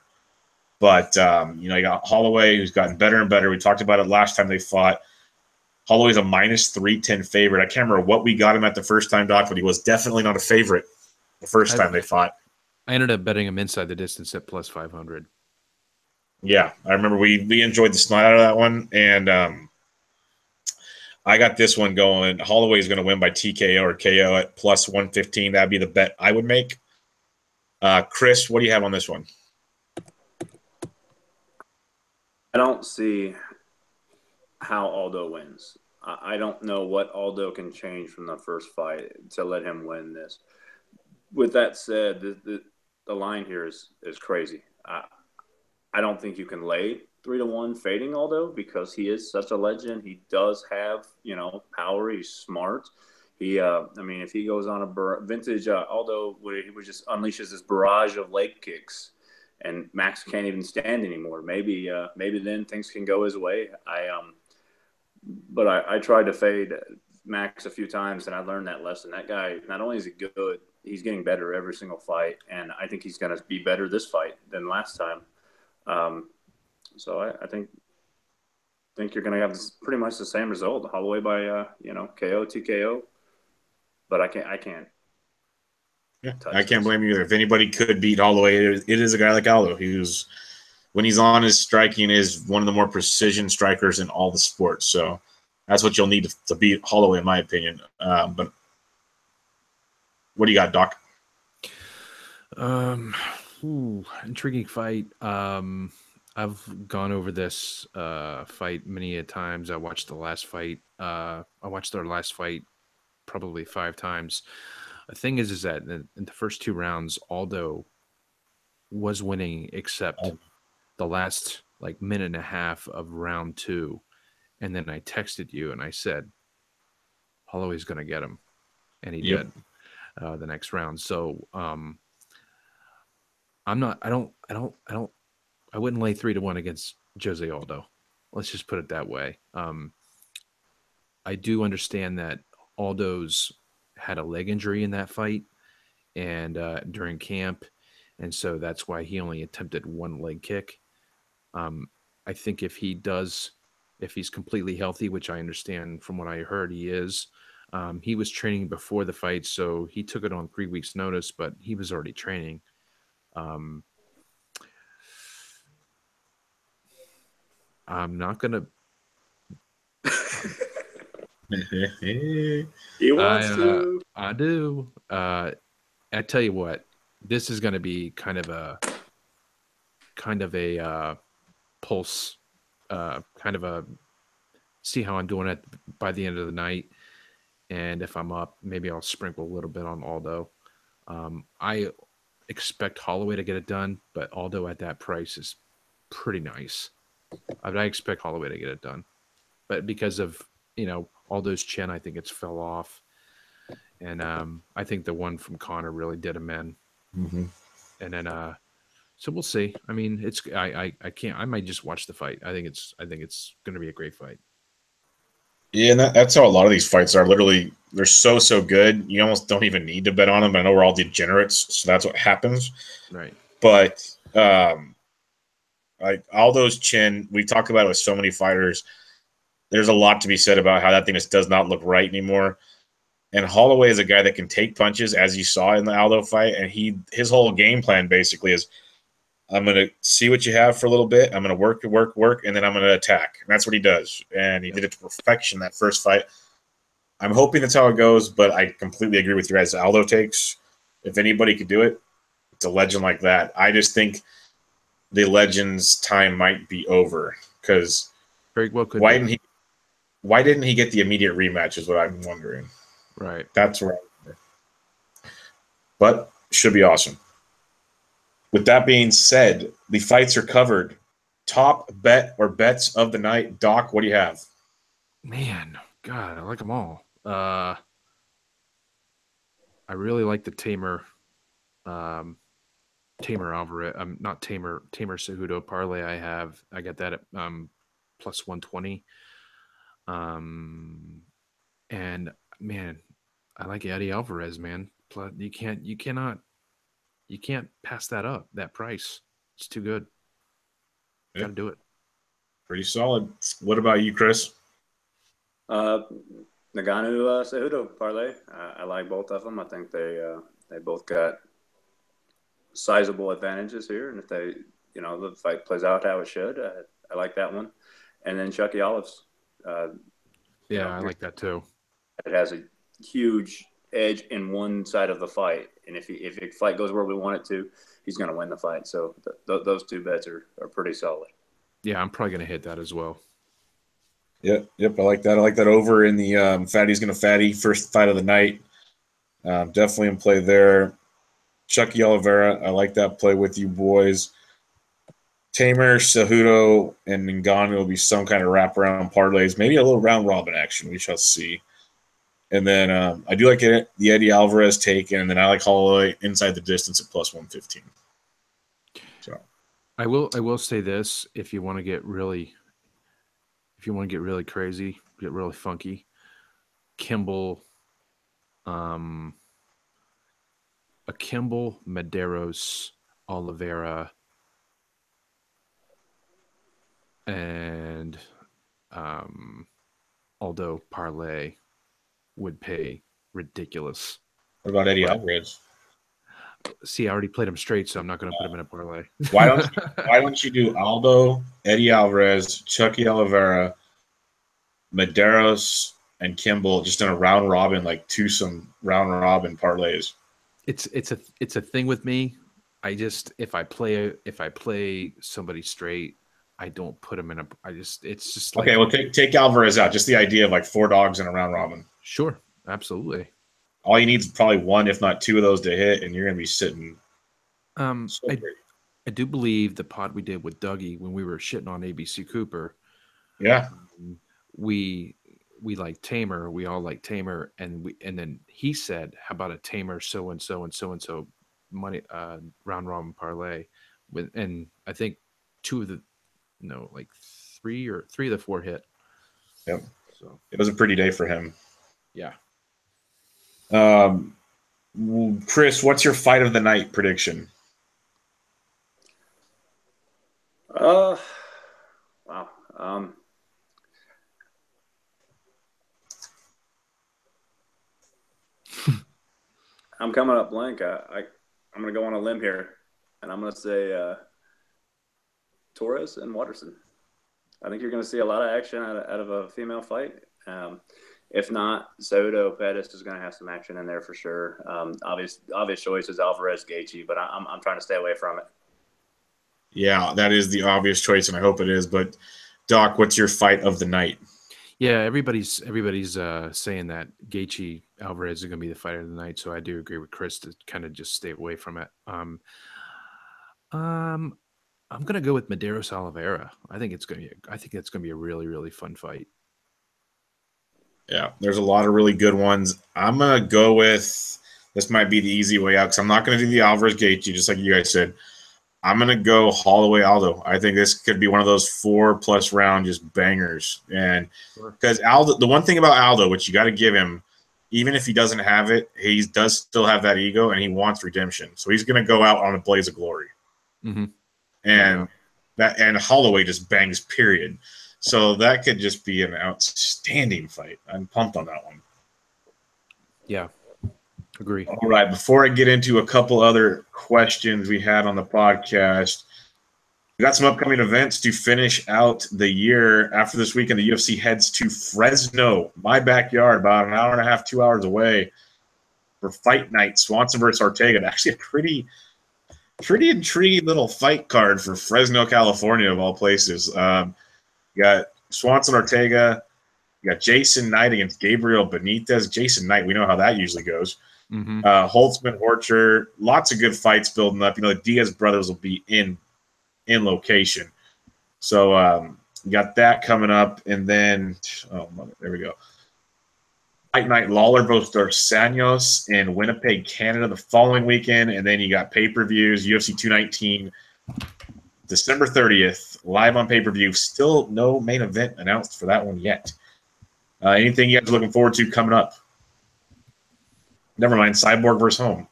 But, you know, you got Holloway, who's gotten better and better. We talked about it last time they fought. Holloway's a minus 310 favorite. I can't remember what we got him at the first time, Doc, but he was definitely not a favorite the first time they fought. I ended up betting him inside the distance at plus 500. Yeah, I remember we enjoyed the snot out of that one, and I got this one going. Holloway is going to win by TKO or KO at plus 115. That'd be the bet I would make. Chris, what do you have on this one? don't see how Aldo wins. I don't know what Aldo can change from the first fight to let him win this. With that said, the line here is crazy. I don't think you can lay 3-1 fading Aldo because he is such a legend. He does have, power. He's smart. If he goes on a vintage Aldo, he would just unleashes this barrage of leg kicks, and Max can't even stand anymore. Maybe then things can go his way. But I tried to fade Max a few times, and I learned that lesson. That guy, not only is he good, he's getting better every single fight, and I think he's going to be better this fight than last time. So I think you're going to have pretty much the same result, Holloway by KO, TKO. But I can't. Yeah, I can't blame you either. If anybody could beat Holloway, it is a guy like Aldo. When he's on his striking, is one of the more precision strikers in all the sports. So that's what you'll need to beat Holloway, in my opinion. But what do you got, Doc? Intriguing fight. I've gone over this fight many a times. I watched the last fight. I watched their last fight probably 5 times. The thing is that in the first 2 rounds, Aldo was winning, except the last minute and a half of round 2. And then I texted you and I said, Holloway's going to get him. And he did the next round. So I wouldn't lay 3-1 against Jose Aldo. Let's just put it that way. I do understand that Aldo's had a leg injury in that fight and during camp. And so that's why he only attempted 1 leg kick. I think if he's completely healthy, which I understand from what I heard he is, he was training before the fight. So he took it on 3 weeks notice, but he was already training. I'm not going to. He wants to. I do. I tell you what, this is going to be kind of a pulse, kind of a see how I'm doing it by the end of the night. And if I'm up, maybe I'll sprinkle a little bit on Aldo. I expect Holloway to get it done, but Aldo at that price is pretty nice. I expect Holloway to get it done, but because of Aldo's chin, I think it's fell off, and I think the one from Conor really did him in. Mm-hmm. And then so we'll see. I mean, I might just watch the fight. I think it's going to be a great fight. Yeah, and that's how a lot of these fights are. Literally, they're so good. You almost don't even need to bet on them. But I know we're all degenerates, so that's what happens. Right. But like Aldo's chin, we talk about it with so many fighters. There's a lot to be said about how that thing just does not look right anymore. And Holloway is a guy that can take punches, as you saw in the Aldo fight. And his whole game plan basically is, I'm going to see what you have for a little bit. I'm going to work, and then I'm going to attack. And that's what he does. And he did it to perfection that first fight. I'm hoping that's how it goes, but I completely agree with you guys. Aldo takes, if anybody could do it, it's a legend like that. I just think the legend's time might be over because very well could why didn't he get the immediate rematch is what I'm wondering. Right. That's where but should be awesome. With that being said, the fights are covered. Top bet or bets of the night. Doc, what do you have? Man, God, I like them all. I really like the Tamer Alvarez. Not Tamer Cejudo parlay. I got that at plus 120. And man, I like Eddie Alvarez, man. You can't pass that up. That price, it's too good. Yeah. Got to do it. Pretty solid. What about you, Chris? Nagano Cejudo parlay. I like both of them. I think they both got sizable advantages here, and if they, the fight plays out how it should, I like that one. And then Chucky Olives. I like that too. It has a huge edge in one side of the fight, and if the fight goes where we want it to, he's going to win the fight. So those two bets are pretty solid. Yeah, I'm probably going to hit that as well. Yep. I like that. I like that over in the Fatty's Gonna Fatty first fight of the night. Definitely in play there. Chucky Oliveira, I like that play with you boys. Tamer, Cejudo, and Ngannou will be some kind of wraparound parlays. Maybe a little round robin action. We shall see. And then I do like the Eddie Alvarez take, and then I like Holloway inside the distance at plus 115. So I will say this: if you want to get really crazy, get really funky, Kimble, a Kimble, Medeiros, Oliveira, and Aldo parlay would pay ridiculous. what about Eddie Alvarez? See, I already played him straight, so I'm not going to put him in a parlay. Why don't you do Aldo, Eddie Alvarez, Chucky Oliveira, Medeiros, and Kimble just in a round robin, like twosome round robin parlays? It's a thing with me. I just if I play somebody straight, I don't put him in a. It's just like, okay. Well, take Alvarez out. Just the idea of like 4 dogs in a round robin. Sure, absolutely. All you need is probably 1, if not 2 of those to hit, and you're going to be sitting. I do believe the pod we did with Dougie when we were shitting on ABC Cooper. Yeah, we like Tamer. We all like Tamer, and then he said, "How about a Tamer so and so and so and so money round robin parlay?" And I think 2 of the like 3 of the 4 hit. Yep. So it was a pretty day for him. Yeah. Chris, what's your fight of the night prediction? Wow. I'm coming up blank. I'm going to go on a limb here, and I'm going to say Torres and Watterson. I think you're going to see a lot of action out of a female fight. If not, Soto Pettis is going to have some action in there for sure. Obvious choice is Alvarez Gaethje, but I'm trying to stay away from it. Yeah, that is the obvious choice, and I hope it is. But Doc, what's your fight of the night? Yeah, everybody's saying that Gaethje Alvarez is going to be the fight of the night, so I do agree with Chris to kind of just stay away from it. I'm going to go with Medeiros Oliveira. I think that's going to be a really, really fun fight. Yeah, there's a lot of really good ones. I'm going to go with, this might be the easy way out because I'm not going to do the Alvarez Gaethje, just like you guys said. I'm going to go Holloway Aldo. I think this could be one of those 4+ round just bangers. And because Aldo, the one thing about Aldo, which you got to give him, even if he doesn't have it, he does still have that ego and he wants redemption. So he's going to go out on a blaze of glory. Mm-hmm. And and Holloway just bangs, period. So that could just be an outstanding fight. I'm pumped on that one. Yeah, agree. All right, before I get into a couple other questions we had on the podcast, we got some upcoming events to finish out the year. After this weekend, the UFC heads to Fresno, my backyard, about an hour and a half, 2 hours away, for Fight Night, Swanson versus Ortega. Actually, a pretty intriguing little fight card for Fresno, California, of all places. You got Swanson Ortega. You got Jason Knight against Gabriel Benitez. Jason Knight, we know how that usually goes. Mm-hmm. Holtzman, Orchard, lots of good fights building up. You know, the Diaz brothers will be in location. So you got that coming up. And then, there we go. Fight Night Lawler versus Dos Anjos in Winnipeg, Canada the following weekend. And then you got pay-per-views, UFC 219, December 30th, live on pay-per-view. Still no main event announced for that one yet. Anything you guys are looking forward to coming up? Never mind, Cyborg versus Home.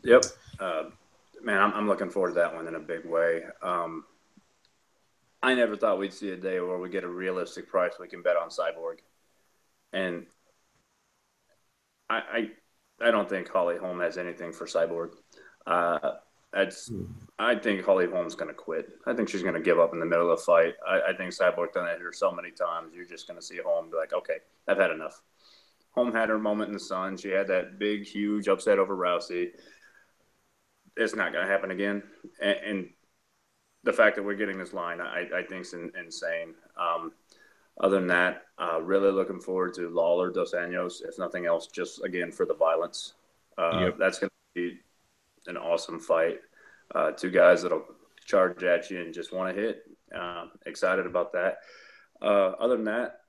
Yep. Man, I'm looking forward to that one in a big way. I never thought we'd see a day where we get a realistic price we can bet on Cyborg. And I don't think Holly Holm has anything for Cyborg. I think Holly Holm's going to quit. I think she's going to give up in the middle of the fight. I think Cyborg done it here so many times. You're just going to see Holm be like, okay, I've had enough. Holm had her moment in the sun. She had that big, huge upset over Rousey. It's not going to happen again. And the fact that we're getting this line, I think is insane. Other than that, really looking forward to Lawler Dos Anjos, if nothing else, just again for the violence. That's going to be an awesome fight. Two guys that'll charge at you and just want to hit. Excited about that. Other than that,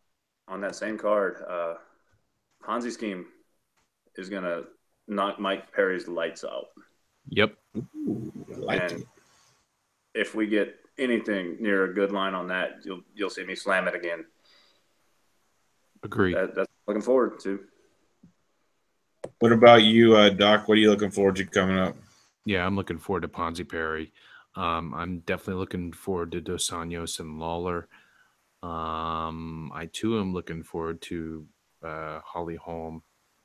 on that same card, Ponzi scheme is going to knock Mike Perry's lights out. Yep. Ooh, and if we get anything near a good line on that, you'll see me slam it again. Agreed. That's looking forward to. What about you, Doc? What are you looking forward to coming up? Yeah, I'm looking forward to Ponzi Perry. I'm definitely looking forward to Dos Anjos and Lawler. I too am looking forward to Holly Holm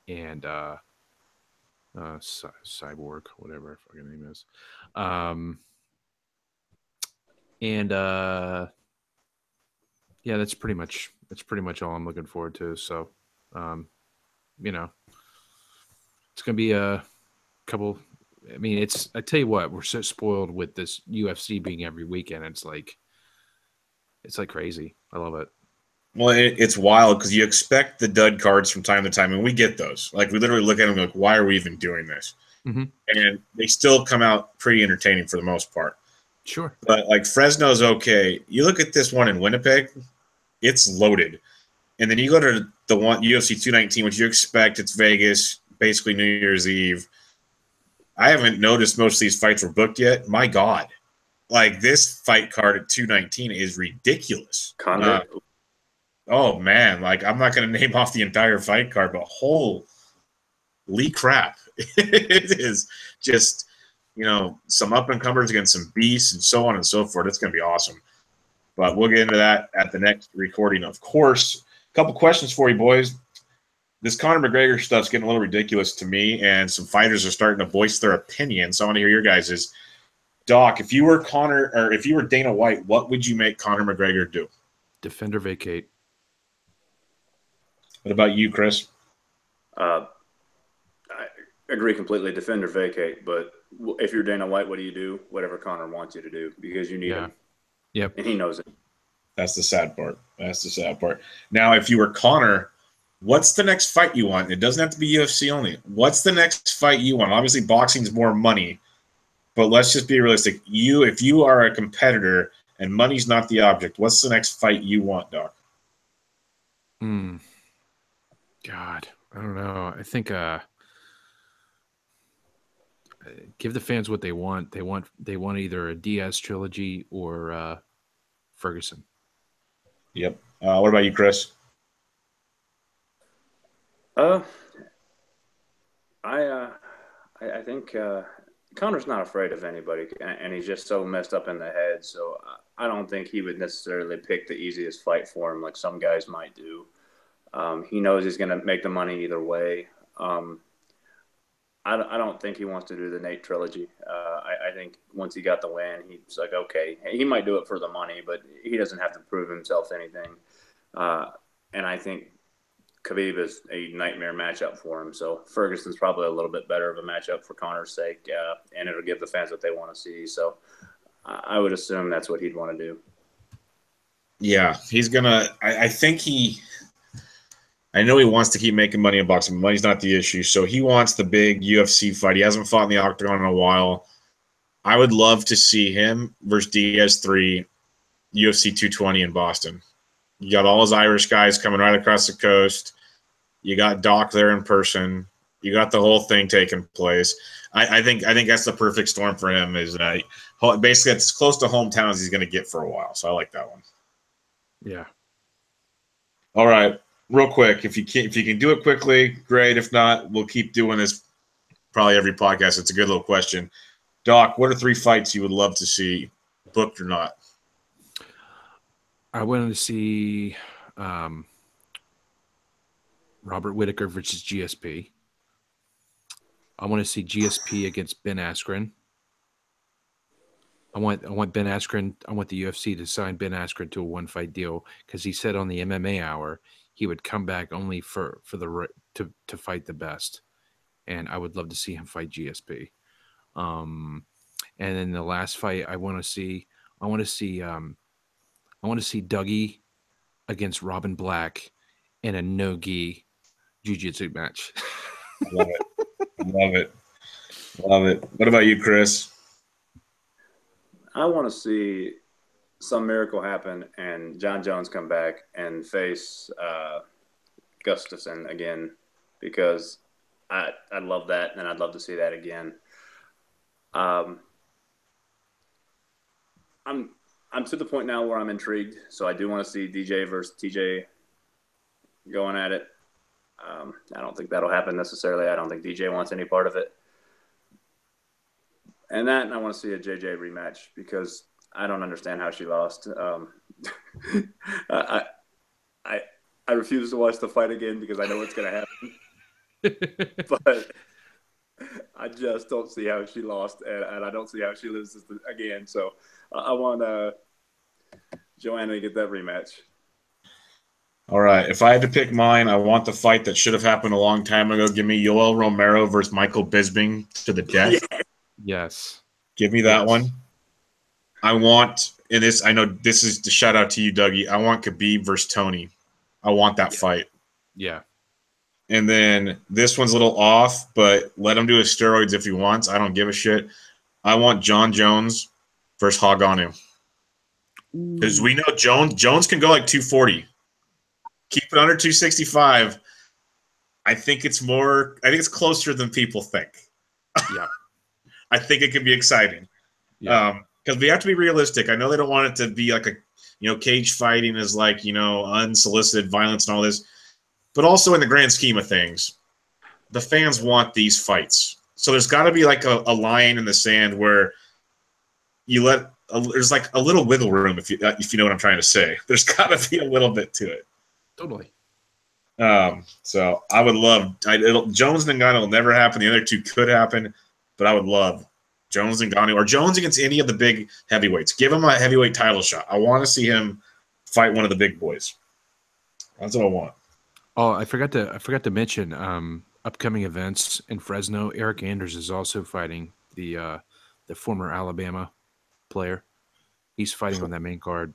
and Cyborg, whatever her fucking name is. Yeah, that's pretty much all I'm looking forward to. So, it's gonna be a couple. I mean, I tell you what, we're so spoiled with this UFC being every weekend. It's like crazy. I love it. Well, it's wild because you expect the dud cards from time to time, and we get those. Like, we literally look at them like, why are we even doing this? Mm-hmm. And they still come out pretty entertaining for the most part. Sure. But, like, Fresno's okay. You look at this one in Winnipeg, it's loaded. And then you go to the one UFC 219, which you expect, it's Vegas, basically New Year's Eve. I haven't noticed most of these fights were booked yet. My God. Like, this fight card at 219 is ridiculous. Conor. Oh, man. Like, I'm not going to name off the entire fight card, but holy crap. It is just, some up-and-comers against some beasts and so on and so forth. It's going to be awesome. But we'll get into that at the next recording, of course. A couple questions for you, boys. This Conor McGregor stuff's getting a little ridiculous to me, and some fighters are starting to voice their opinion. So I want to hear your guys'. Doc, if you were Dana White, what would you make Conor McGregor do? Defend or vacate. What about you, Chris? I agree completely. Defend or vacate. But if you're Dana White, what do you do? Whatever Conor wants you to do, because you need him. Yep. And he knows it. That's the sad part. Now, if you were Conor, what's the next fight you want? It doesn't have to be UFC only. What's the next fight you want? Obviously, boxing's more money, but let's just be realistic. If you are a competitor and money's not the object, what's the next fight you want, Doc? God, I don't know. I think give the fans what they want. They want either a Diaz trilogy or Ferguson. Yep. What about you, Chris? I think Conor's not afraid of anybody, and he's just so messed up in the head. So I don't think he would necessarily pick the easiest fight for him, like some guys might do. He knows he's going to make the money either way. I don't think he wants to do the Nate trilogy. I think once he got the win, he's like, okay, he might do it for the money, but he doesn't have to prove himself anything. And I think Khabib is a nightmare matchup for him. So Ferguson's probably a little bit better of a matchup for Conor's sake, and it'll give the fans what they want to see. So I would assume that's what he'd want to do. Yeah, he's going to – I know he wants to keep making money in boxing. Money's not the issue. So he wants the big UFC fight. He hasn't fought in the octagon in a while. I would love to see him versus Diaz-3, UFC 220 in Boston. You got all his Irish guys coming right across the coast. You got Dawk there in person. You got the whole thing taking place. I think that's the perfect storm for him. Is basically it's as close to hometown as he's going to get for a while. So I like that one. Yeah. All right. Real quick, if you can do it quickly, great. If not, we'll keep doing this probably every podcast. It's a good little question. Doc, what are 3 fights you would love to see, booked or not? I wanted to see Robert Whittaker versus GSP. I want to see GSP against Ben Askren. I want Ben Askren. I want the UFC to sign Ben Askren to a 1-fight deal, because he said on the MMA Hour he would come back only to fight the best, and I would love to see him fight GSP. And then the last fight I want to see, I want to see Dougie against Robin Black in a no-gi jiu-jitsu match. I love it. Love it. Love it. What about you, Chris? I want to see some miracle happen and John Jones come back and face Gustafson again, because I love that, and I'd love to see that again. I'm to the point now where I'm intrigued, so I do want to see DJ versus TJ going at it. I don't think that'll happen necessarily. I don't think DJ wants any part of it. And I want to see a JJ rematch, because I don't understand how she lost. I refuse to watch the fight again because I know what's going to happen. But I just don't see how she lost, and I don't see how she loses again. So I want Joanna to get that rematch. All right. If I had to pick mine, I want the fight that should have happened a long time ago. Give me Yoel Romero versus Michael Bisping to the death. Yeah. Yes. Give me that one. I want, and this, I know this is the shout out to you, Dougie. I want Khabib versus Tony. I want that fight. Yeah. And then this one's a little off, but let him do his steroids if he wants. I don't give a shit. I want John Jones versus Haganu. Because we know Jones can go like 240. Keep it under 265. I think it's closer than people think. Yeah. I think it could be exciting. Yeah. Because we have to be realistic. I know they don't want it to be like cage fighting is like, unsolicited violence and all this. But also in the grand scheme of things, the fans want these fights. So there's got to be like a line in the sand where you there's like a little wiggle room, if you know what I'm trying to say. There's got to be a little bit to it. Totally. So I would love Jones and Ngannou will never happen. The other two could happen, but I would love Jones and Ngannou, or Jones against any of the big heavyweights. Give him a heavyweight title shot. I want to see him fight one of the big boys. That's what I want. Oh, I forgot to mention upcoming events in Fresno. Eric Anders is also fighting the former Alabama player. He's fighting on that main card.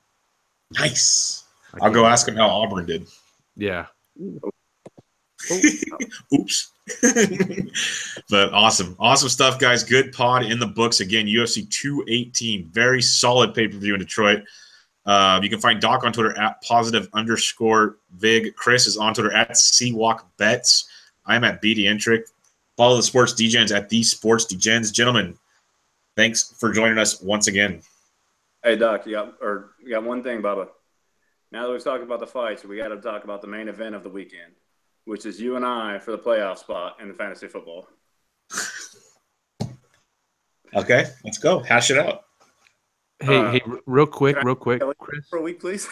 Nice. I'll go ask him how Auburn did. Yeah. Oops. But awesome stuff, guys. Good pod in the books. Again, UFC 218, very solid pay-per-view in Detroit. You can find Dawk on Twitter at +_Vig. Chris is on Twitter at CWalkBets. I'm at BDentric. Follow the Sports Degens at the Sports Degens. Gentlemen, thanks for joining us once again. Hey, Doc, you got one thing, Bubba. Now that we've talked about the fights, we got to talk about the main event of the weekend, which is you and I for the playoff spot in the fantasy football. Okay, let's go. Hash it out. Hey, real quick, Chris. For a week, please.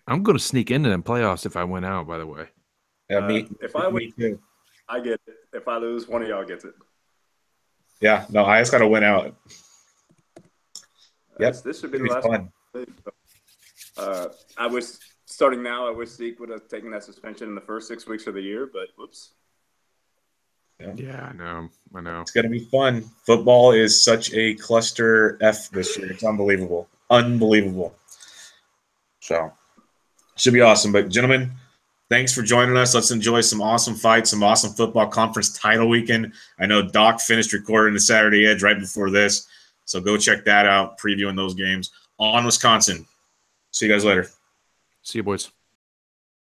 I'm going to sneak into them playoffs if I win out, by the way. Yeah, if I win, too. I get it. If I lose, one of y'all gets it. Yeah, no, I just got to win out. Yep, this should be the last one. I wish starting now. I wish Zeke would have taken that suspension in the first 6 weeks of the year, but whoops. Yeah, I know. It's gonna be fun. Football is such a cluster F this year. It's unbelievable, So, should be awesome. But gentlemen, thanks for joining us. Let's enjoy some awesome fights, some awesome football conference title weekend. I know Doc finished recording the Saturday Edge right before this, so go check that out. Previewing those games on Wisconsin. See you guys later. See you, boys.